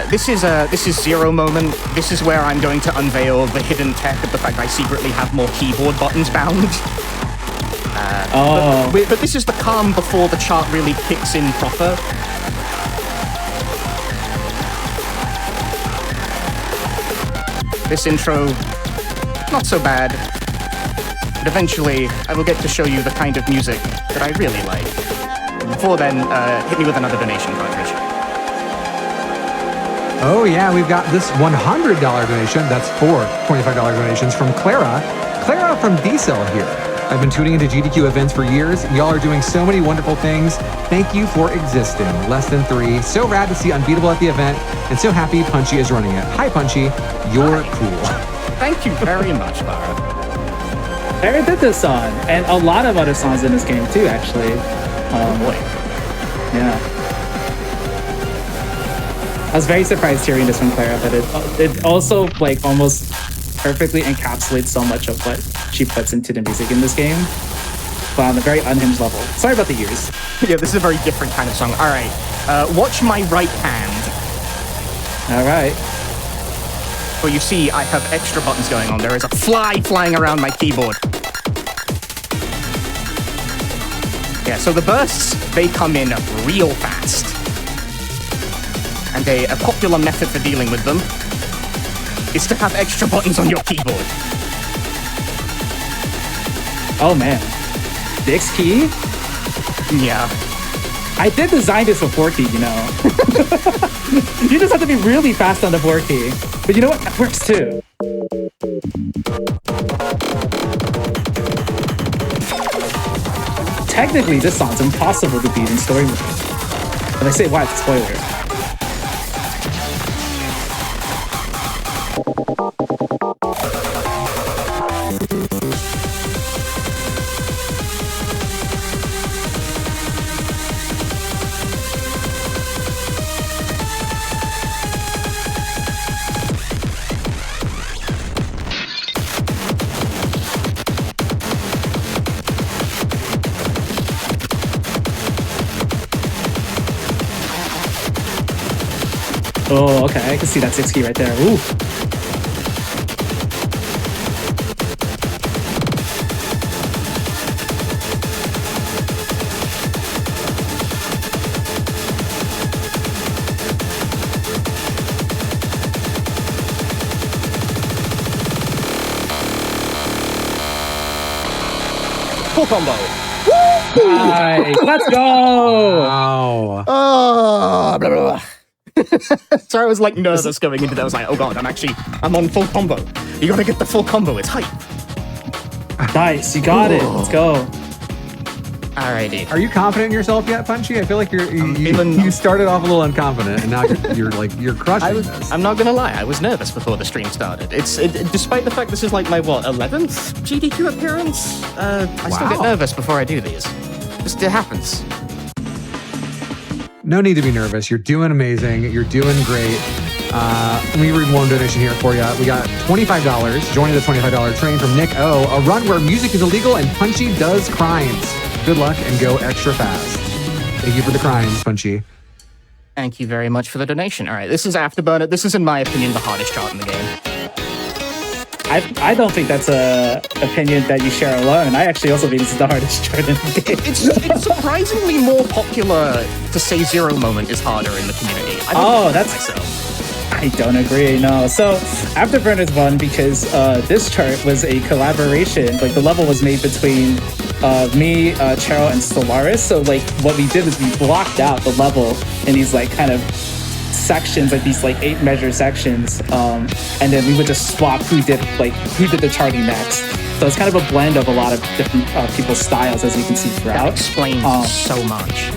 This is Zero Moment. This is where I'm going to unveil the hidden tech of the fact I secretly have more keyboard buttons bound. But this is the calm before the chart really kicks in proper. This intro, not so bad. But eventually, I will get to show you the kind of music that I really like. Before then, hit me with another donation cartridge. Oh yeah, we've got this $100 donation. That's 4 $25 donations from Clara. Clara from D-Cell here. I've been tuning into GDQ events for years. Y'all are doing so many wonderful things. Thank you for existing. Less than 3. So rad to see Unbeatable at the event, and so happy Punchy is running it. Hi, Punchy. You're cool. Thank you very much, Lara. Clara did this song, and a lot of other songs in this game too, actually. Oh boy. Yeah. I was very surprised hearing this from Clara, but it also like almost perfectly encapsulates so much of what she puts into the music in this game, but on a very unhinged level. Sorry about the ears. Yeah, this is a very different kind of song. All right, watch my right hand. All right. Well, you see, I have extra buttons going on. There is a fly flying around my keyboard. Yeah, so the bursts, they come in real fast. And a popular method for dealing with them is to have extra buttons on your keyboard. Oh man. The X key? Yeah. I did design this for 4 key, you know. You just have to be really fast on the 4 key. But you know what? That works too. Technically, this song's impossible to beat in story mode. If I say why, it's a spoiler. Oh, okay, I can see that 6 key right there. Ooh. Full combo. Nice. Let's go. Wow. Oh, blah, blah, blah. So I was like nervous going into that. I was like, oh god, I'm on full combo. You gotta get the full combo, it's hype. Nice, you got it. Let's go. Alrighty. Are you confident in yourself yet, Punchy? I feel like feeling- you started off a little unconfident, and now you're crushing this. I'm not gonna lie, I was nervous before the stream started. Despite the fact this is like my 11th GDQ appearance, I still get Wow. nervous before I do these. Just it happens. No need to be nervous. You're doing amazing. You're doing great. Let me read one donation here for you. We got $25, joining the $25 train from Nick O. A run where music is illegal and Punchy does crimes. Good luck and go extra fast. Thank you for the crimes, Punchy. Thank you very much for the donation. Alright, this is Afterburner. This is, in my opinion, the hardest chart in the game. I don't think that's a opinion that you share alone. I actually also think this is the hardest chart in the game. It's surprisingly more popular to say Zero Moment is harder in the community. I don't that's myself. I don't agree, no. So Afterburners won because this chart was a collaboration. Like the level was made between me, Cheryl, and Stellaris. So like what we did is we blocked out the level in these like kind of sections, like these like 8 measure sections, and then we would just swap who did the charting next. So it's kind of a blend of a lot of different people's styles, as you can see throughout. That explains so much.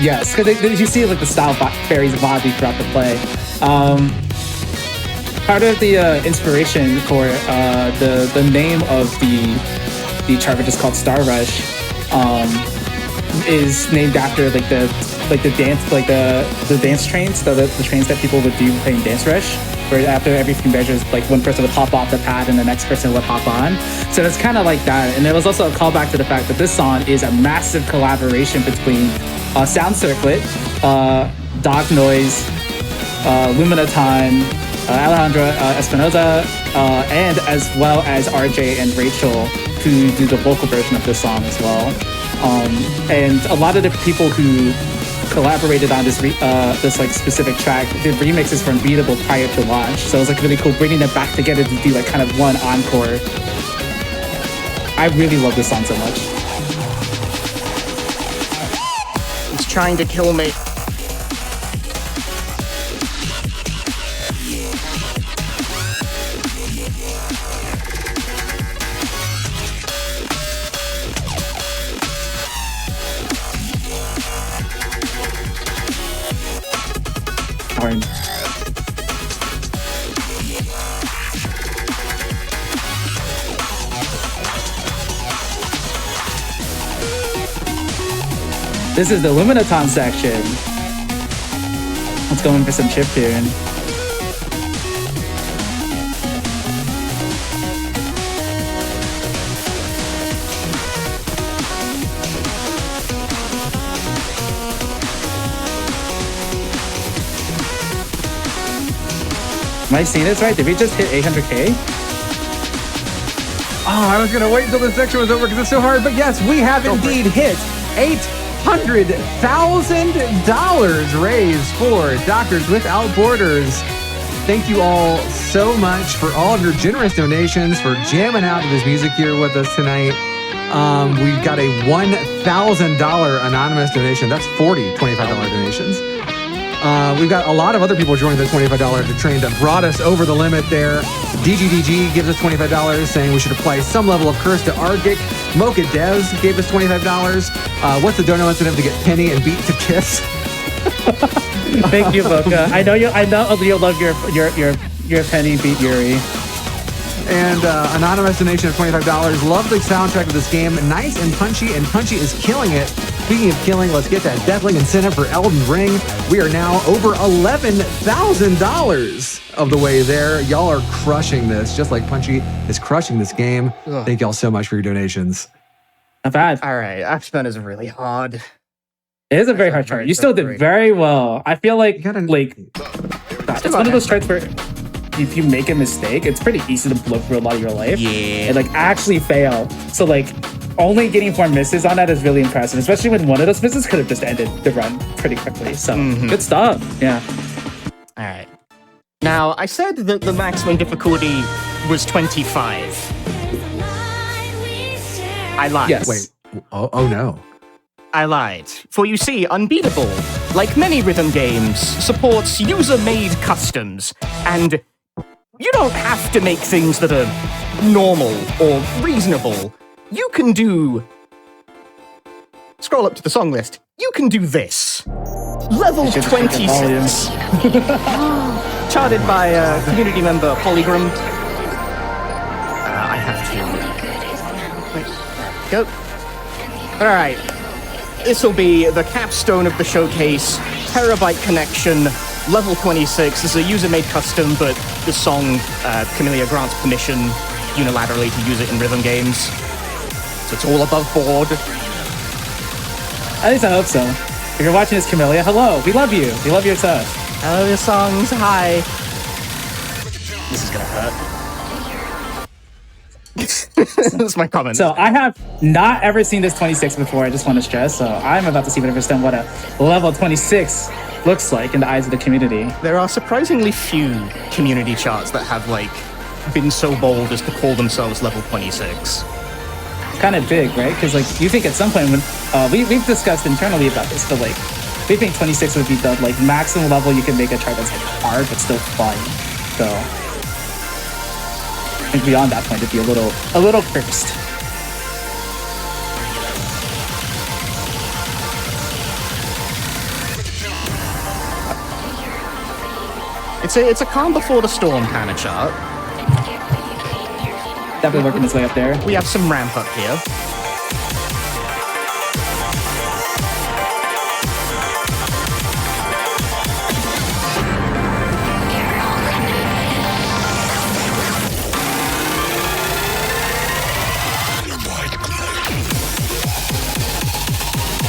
Yes, because you see like the style varies wildly throughout the play. Part of the inspiration for the name of the chart, which is called Star Rush, is named after the dance trains, the trains that people would do playing Dance Rush, where after every few measures, like one person would hop off the pad and the next person would hop on. So it's kind of like that. And there was also a callback to the fact that this song is a massive collaboration between Sound Circlet, Dog Noise, Lumina Time, Alejandra Espinoza, and as well as RJ and Rachel, who do the vocal version of this song as well. And a lot of the people who collaborated on this like specific track did remixes for Unbeatable prior to launch. So it was like really cool bringing them back together to do like kind of one encore. I really love this song so much. He's trying to kill me. hard. This is the Luminaton section. Let's go in for some chiptune. Am I seeing this right? Did we just hit 800K? Oh, I was going to wait until this section was over because it's so hard. But yes, we have indeed hit $800,000 raised for Doctors Without Borders. Thank you all so much for all of your generous donations, for jamming out to this music here with us tonight. We've got a $1,000 anonymous donation. That's 40 $25 donations. We've got a lot of other people joining the $25 train that brought us over the limit there. DGDG gives us $25, saying we should apply some level of curse to Argic. Mocha Devs gave us $25. What's the donut incentive to get Penny and Beat to kiss? Thank you, Mocha. I know you'll love your Penny Beat Yuri. And anonymous donation of $25. Lovely soundtrack of this game. Nice and Punchy is killing it. Speaking of killing, let's get that Deathling incentive for Elden Ring. We are now over $11,000 of the way there. Y'all are crushing this, just like Punchy is crushing this game. Ugh. Thank y'all so much for your donations. Not bad. All right, Ashburn is really hard. It is a very hard chart. You still did very well. I feel like it's one of those charts where if you make a mistake, it's pretty easy to blow through a lot of your life. Yeah. And like actually fail. So like only getting 4 misses on that is really impressive, especially when one of those misses could have just ended the run pretty quickly. So good stuff. Yeah. All right. Now, I said that the maximum difficulty was 25. I lied. Yes. Wait. Oh no. I lied. For you see, Unbeatable, like many rhythm games, supports user-made customs, and you don't have to make things that are normal or reasonable. You can do... Scroll up to the song list. You can do this. Level 26. Charted by community member Polygram. I have to... Wait. Go. Alright. This'll be the capstone of the showcase. Terabyte connection. Level 26. This is a user-made custom, but the song, Camellia grants permission unilaterally to use it in rhythm games. So it's all above board. At least I hope so. If you're watching this, Camellia, hello. We love you. We love your stuff. I love your songs. Hi. This is gonna hurt. That's my comment. So I have not ever seen this 26 before. I just want to stress. So I'm about to see for the first time what a level 26 looks like in the eyes of the community. There are surprisingly few community charts that have been so bold as to call themselves level 26. Kind of big, right? Because you think at some point when we've discussed internally about this, but we think 26 would be the maximum level you can make a chart that's hard but still fun. So I think beyond that point it'd be a little cursed. It's a calm before the storm kind of chart. Definitely working its way up there. We have some ramp up here.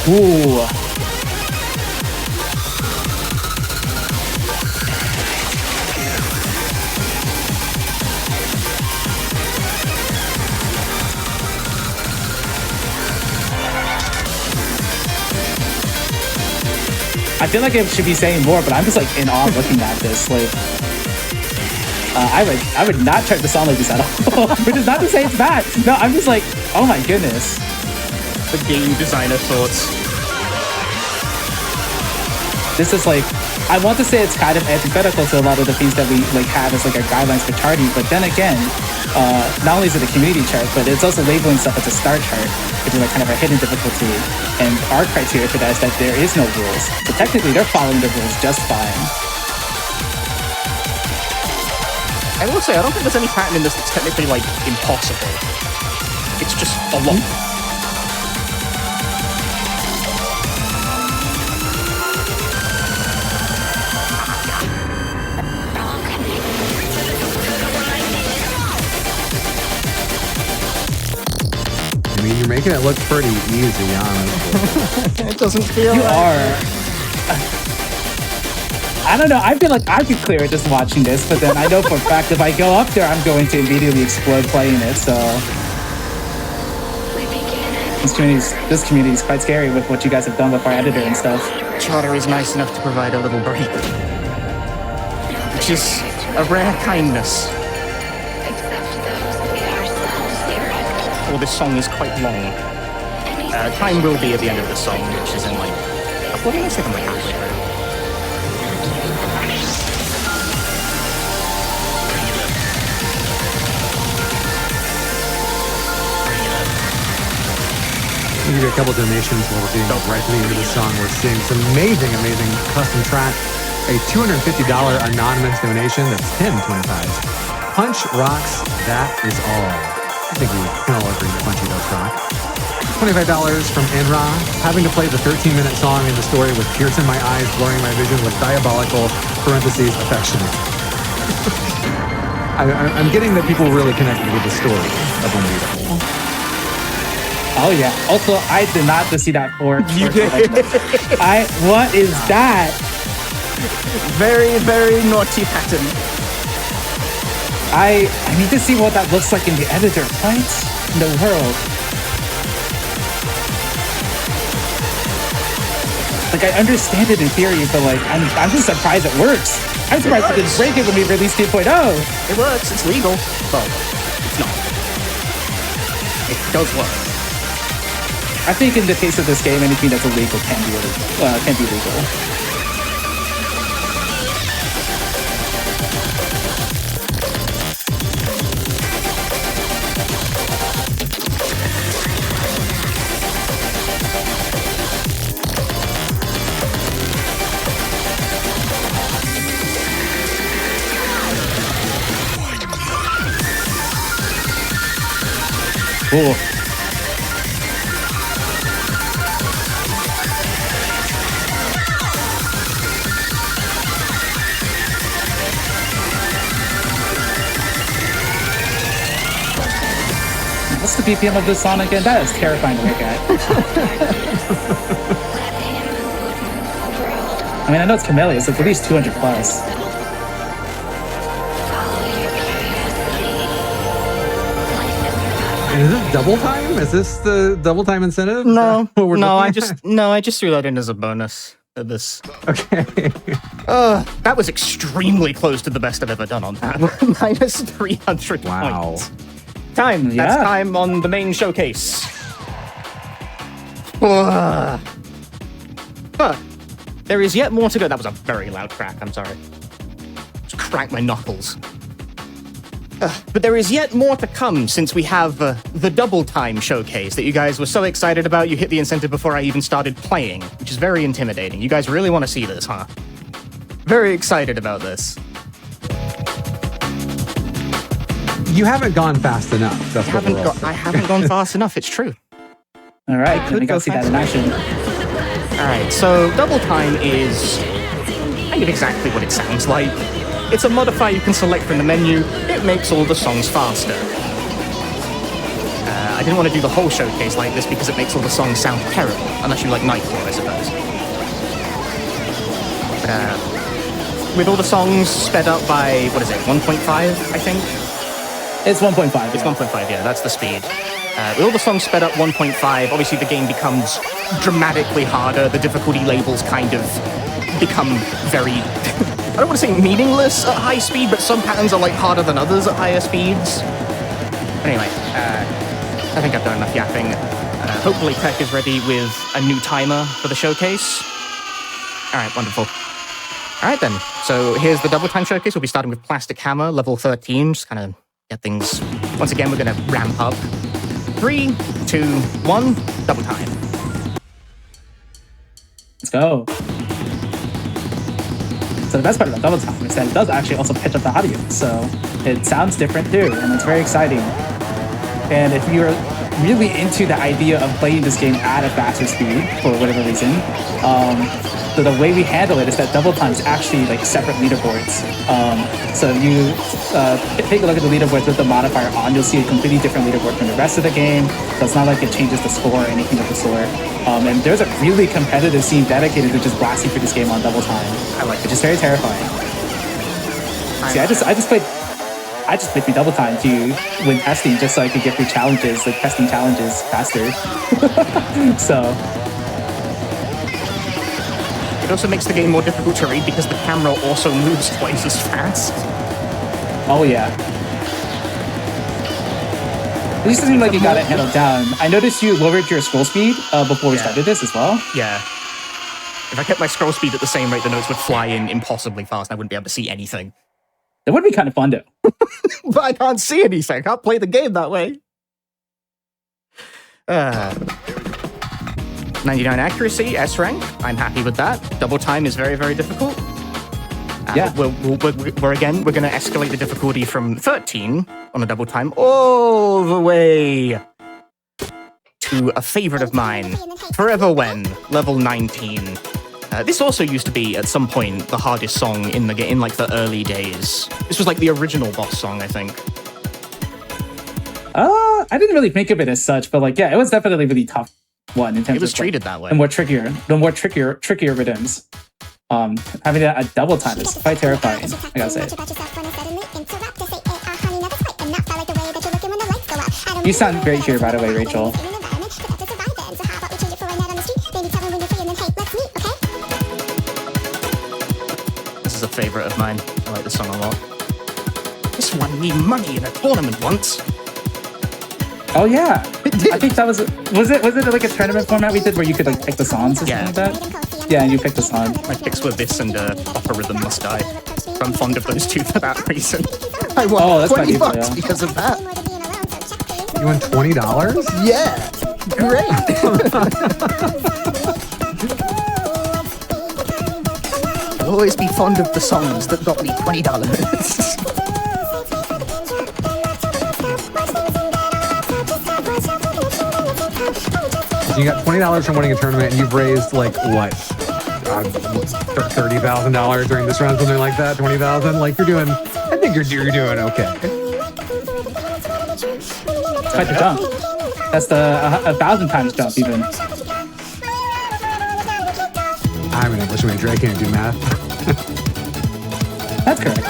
Ooh. I feel like I should be saying more, but I'm just in awe looking at this. I would not try to sound like this at all. Which is not to say it's bad. No, I'm just oh my goodness. The game designer thoughts. This is I want to say it's kind of antithetical to a lot of the things that we have as our guidelines for charting, but then again, not only is it a community chart, but it's also labeling stuff as a star chart, which is kind of a hidden difficulty. And our criteria for that is that there is no rules. So technically they're following the rules just fine. I will say, I don't think there's any pattern in this that's technically, like, impossible. It's just a lot. I mean, you're making it look pretty easy, honestly. It doesn't feel You like... are. I don't know. I feel like I could clear it just watching this, but then I know for a fact if I go up there, I'm going to immediately explode playing it. So this community is quite scary with what you guys have done with our editor and stuff. Charter is nice enough to provide a little break, which is a rare kindness. Well, this song is quite long. Time will be at the end of the song, which is in like a 40 second like halfway through. We'll give you a couple donations while we're getting right to the end of the song. We're seeing some amazing custom track. A $250 anonymous donation. That's 10.25. Punch rocks. That is all. I think we can all agree that Punchy does rock. $25 from Enra. Having to play the 13-minute song in the story with tears in my eyes, blurring my vision with diabolical parentheses affectionate. I'm getting that people really connected with the story of Unbeatable. Oh yeah. Also, I did not see that for. You did. What is that? Very, very naughty pattern. I need to see what that looks like in the editor. What in the world? Like I understand it in theory, but like I'm just surprised it works. I'm surprised it didn't break it when we released 2.0. It works. It's legal. Well, it's not. It does work. I think in the case of this game, anything that's illegal can be legal. Cool. What's the BPM of this song again? That is terrifying to look at. I mean, I know it's Camellia, so it's at least 200 plus. And is this double time? Is this the double time incentive? No, I at? just threw that in as a bonus at this. Okay. That was extremely close to the best I've ever done on that. Minus 300 Wow. points. Time. Yeah. That's time on the main showcase. But there is yet more to go. That was a very loud crack. I'm sorry. Just cracked my knuckles. But there is yet more to come since we have the double time showcase that you guys were so excited about. You hit the incentive before I even started playing, which is very intimidating. You guys really want to see this, huh? Very excited about this. You haven't gone fast enough. That's what we're all saying. I haven't gone fast enough. It's true. All right, could we go got to see that in action. All right, so double time is kind of exactly what it sounds like. It's a modifier you can select from the menu. It makes all the songs faster. I didn't want to do the whole showcase like this because it makes all the songs sound terrible, unless you like Nightcore, I suppose. But with all the songs sped up by, what is it, 1.5, I think? It's 1.5. It's 1.5, yeah, that's the speed. With all the songs sped up 1.5, obviously the game becomes dramatically harder. The difficulty labels kind of become very, I don't want to say meaningless at high speed, but some patterns are like harder than others at higher speeds. Anyway, I think I've done enough yapping. Hopefully Tech is ready with a new timer for the showcase. All right, wonderful. All right then, so here's the double time showcase. We'll be starting with Plastic Hammer, level 13, just kind of get things, once again, we're going to ramp up. 3, 2, 1, double time. Let's go. So best part about double time is that it does actually also pitch up the audio, so it sounds different too, and it's very exciting. And if you're really into the idea of playing this game at a faster speed for whatever reason, so the way we handle it is that double time is actually like separate leaderboards. So if you take a look at the leaderboards with the modifier on, you'll see a completely different leaderboard from the rest of the game. So it's not like it changes the score or anything of the sort. And there's a really competitive scene dedicated to just blasting through this game on double time. I like it. Which is very terrifying. See, I just played through double time to win testing just so I could get through challenges, like testing challenges faster. So. It also makes the game more difficult to read because the camera also moves twice as fast. Oh yeah. At least it seems like you got it handled down. I noticed you lowered your scroll speed before we started this as well. Yeah. If I kept my scroll speed at the same rate, the notes would fly in impossibly fast and I wouldn't be able to see anything. It would be kind of fun though. But I can't see anything. I can't play the game that way. 99 accuracy, S rank. I'm happy with that. Double time is very, very difficult. Yeah. We're going to escalate the difficulty from 13 on a double time all the way to a favorite of mine, Forever When, level 19. This also used to be, at some point, the hardest song in the game, in like the early days. This was like the original boss song, I think. I didn't really think of it as such, but like, yeah, it was definitely really tough one in terms of. It was treated that way. The more trickier rhythms. Having that at double time is quite terrifying, I gotta say. You sound great here, by the way, Rachel. This is a favorite of mine. I like this song a lot. This won me money in a tournament once. Oh yeah, I think that was it like a tournament format we did where you could like pick the songs or something like that? Yeah, and you picked the song. My picks were this and Opera Rhythm Must Die. I'm fond of those two for that reason. I won that's $20 because of that. You won $20? Yeah, great. I'll always be fond of the songs that got me $20. You got $20 from winning a tournament, and you've raised like what, $30,000 during this round, something like that. $20,000. Like you're doing. I think you're doing okay. It's quite the jump. That's the 1,000 times jump even. I'm an English major. I can't do math. That's correct.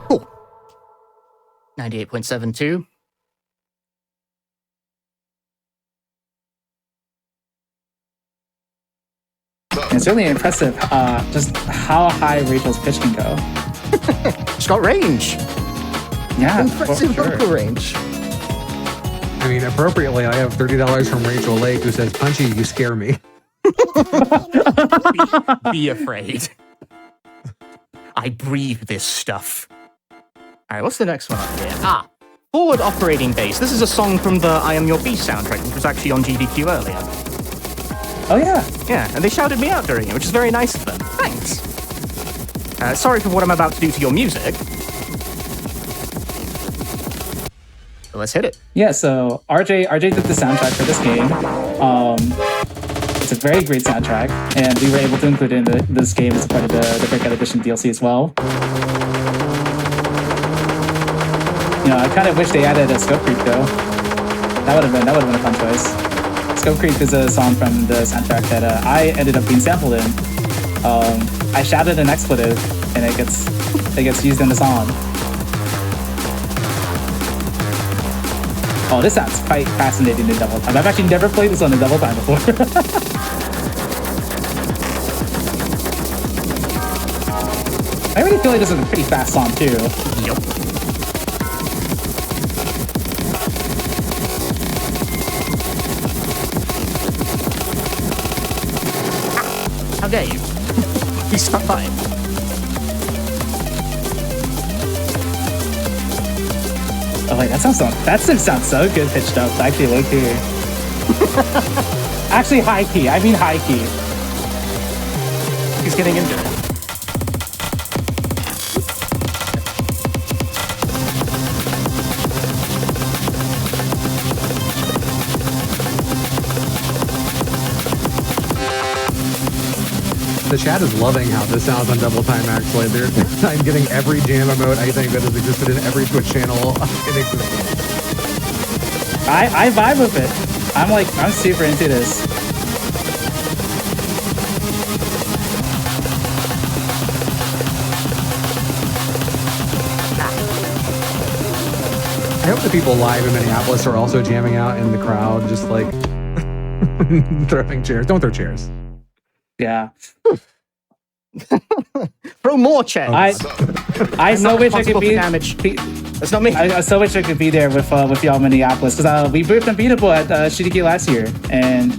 Cool. 98.72. It's really impressive just how high Rachel's pitch can go. She's got range. Yeah, Impressive for sure. vocal range. I mean, appropriately, I have $30 from Rachel Lake, who says, "Punchy, you scare me." Be afraid. I breathe this stuff. All right, what's the next one up here? Forward Operating Base. This is a song from the I Am Your Beast soundtrack, which was actually on GDQ earlier. Oh yeah. Yeah, and they shouted me out during it, which is very nice of them. Thanks. Sorry for what I'm about to do to your music. So let's hit it. Yeah, so RJ did the soundtrack for this game. It's a very great soundtrack, and we were able to include it in this game as part of the Breakout Edition DLC as well. You know, I kind of wish they added a Scope Creep though. That would have been a fun choice. Scope Creep is a song from the soundtrack that I ended up being sampled in. I shouted an expletive, and it gets used in the song. Oh, this sounds quite fascinating in double time. I've actually never played this on a double time before. I already feel like this is a pretty fast song too. Yep. How dare you? You stop by. Oh wait, that sounds so good pitched up. Actually, low key. Actually, high key. I mean high key. He's getting into it. The chat is loving how this sounds on Double Time, actually. I'm getting every jam emote, I think, that has existed in every Twitch channel in existence. I vibe with it. I'm super into this. I hope the people live in Minneapolis are also jamming out in the crowd, just like throwing chairs. Don't throw chairs. Yeah. Throw more chairs. I so wish I could be damage. That's not me. I so wish I could be there with y'all in Minneapolis, because we briefed Unbeatable at GDQ last year, and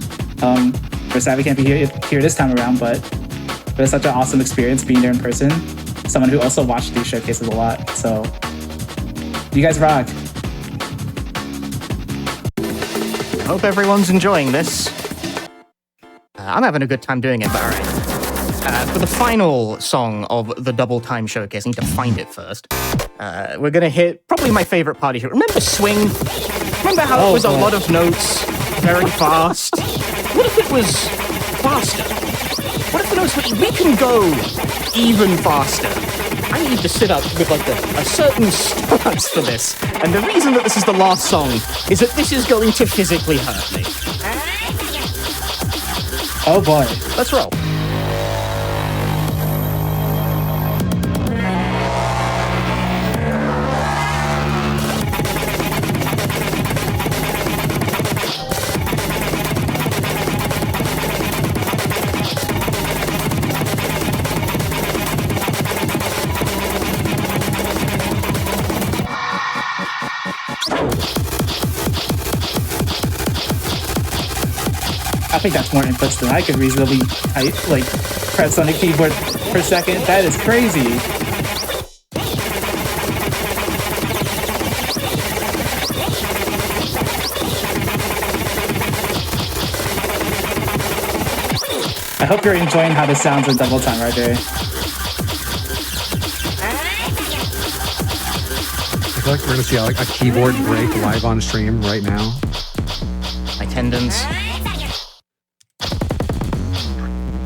we're sad we can't be here this time around, but it was such an awesome experience being there in person. Someone who also watched these showcases a lot, so you guys rock. I hope everyone's enjoying this. I'm having a good time doing it, but alright. For the final song of the Double Time Showcase, I need to find it first. We're gonna hit probably my favorite party here. Remember Swing? Remember how it was a lot of notes, very fast? What if it was faster? What if the notes were... We can go even faster. I need to sit up with like a certain stance for this. And the reason that this is the last song is that this is going to physically hurt me. Oh boy. Let's roll. I think that's more inputs than I could reasonably press on the keyboard per second. That is crazy. I hope you're enjoying how this sounds in Double Time right there. I feel like we're gonna see like a keyboard break live on stream right now. My tendons.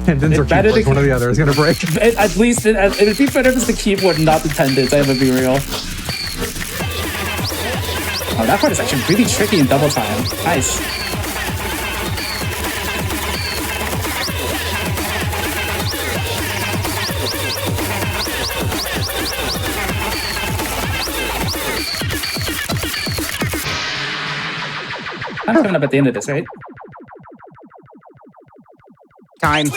Tendons or keyboards, one or the other is gonna break. At least it would be better if it's the keyboard, not the tendons. I would be real. Oh, that part is actually really tricky in Double Time. Nice. I'm coming up at the end of this, right? Time.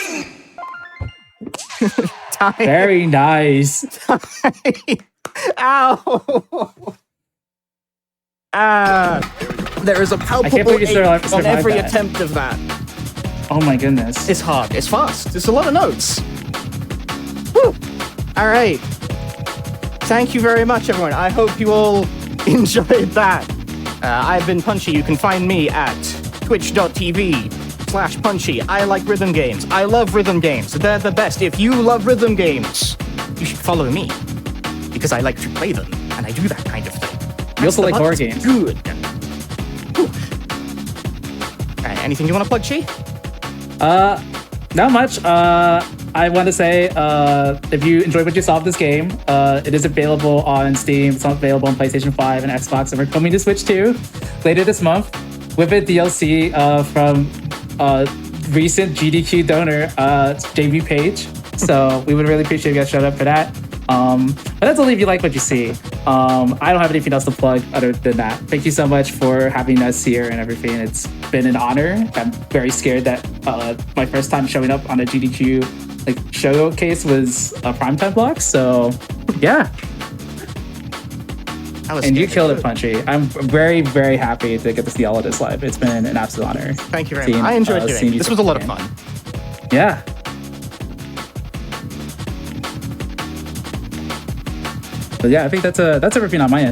Time. Very nice. Ow. There is a palpable ache on every attempt of that. Oh my goodness. It's hard. It's fast. It's a lot of notes. Woo. All right. Thank you very much, everyone. I hope you all enjoyed that. I've been Punchy. You can find me at twitch.tv/Punchy. I like rhythm games. I love rhythm games. They're the best. If you love rhythm games, you should follow me, because I like to play them, and I do that kind of thing. You also like horror games. Good. Anything you want to plug, Chi? Not much. I want to say, if you enjoyed what you saw of this game, it is available on Steam. It's available on PlayStation 5 and Xbox, and we're coming to Switch 2 later this month with a DLC from recent GDQ donor, JB Page. So we would really appreciate if you guys showed up for that. But that's only if you like what you see. I don't have anything else to plug other than that. Thank you so much for having us here and everything. It's been an honor. I'm very scared that my first time showing up on a GDQ showcase was a primetime block. So yeah. And you killed it, Punchy. I'm very, very happy to get to see all of this live. It's been an absolute honor. Thank you very much. I enjoyed doing it. This was a lot of fun. Yeah. But yeah, I think that's everything on my end.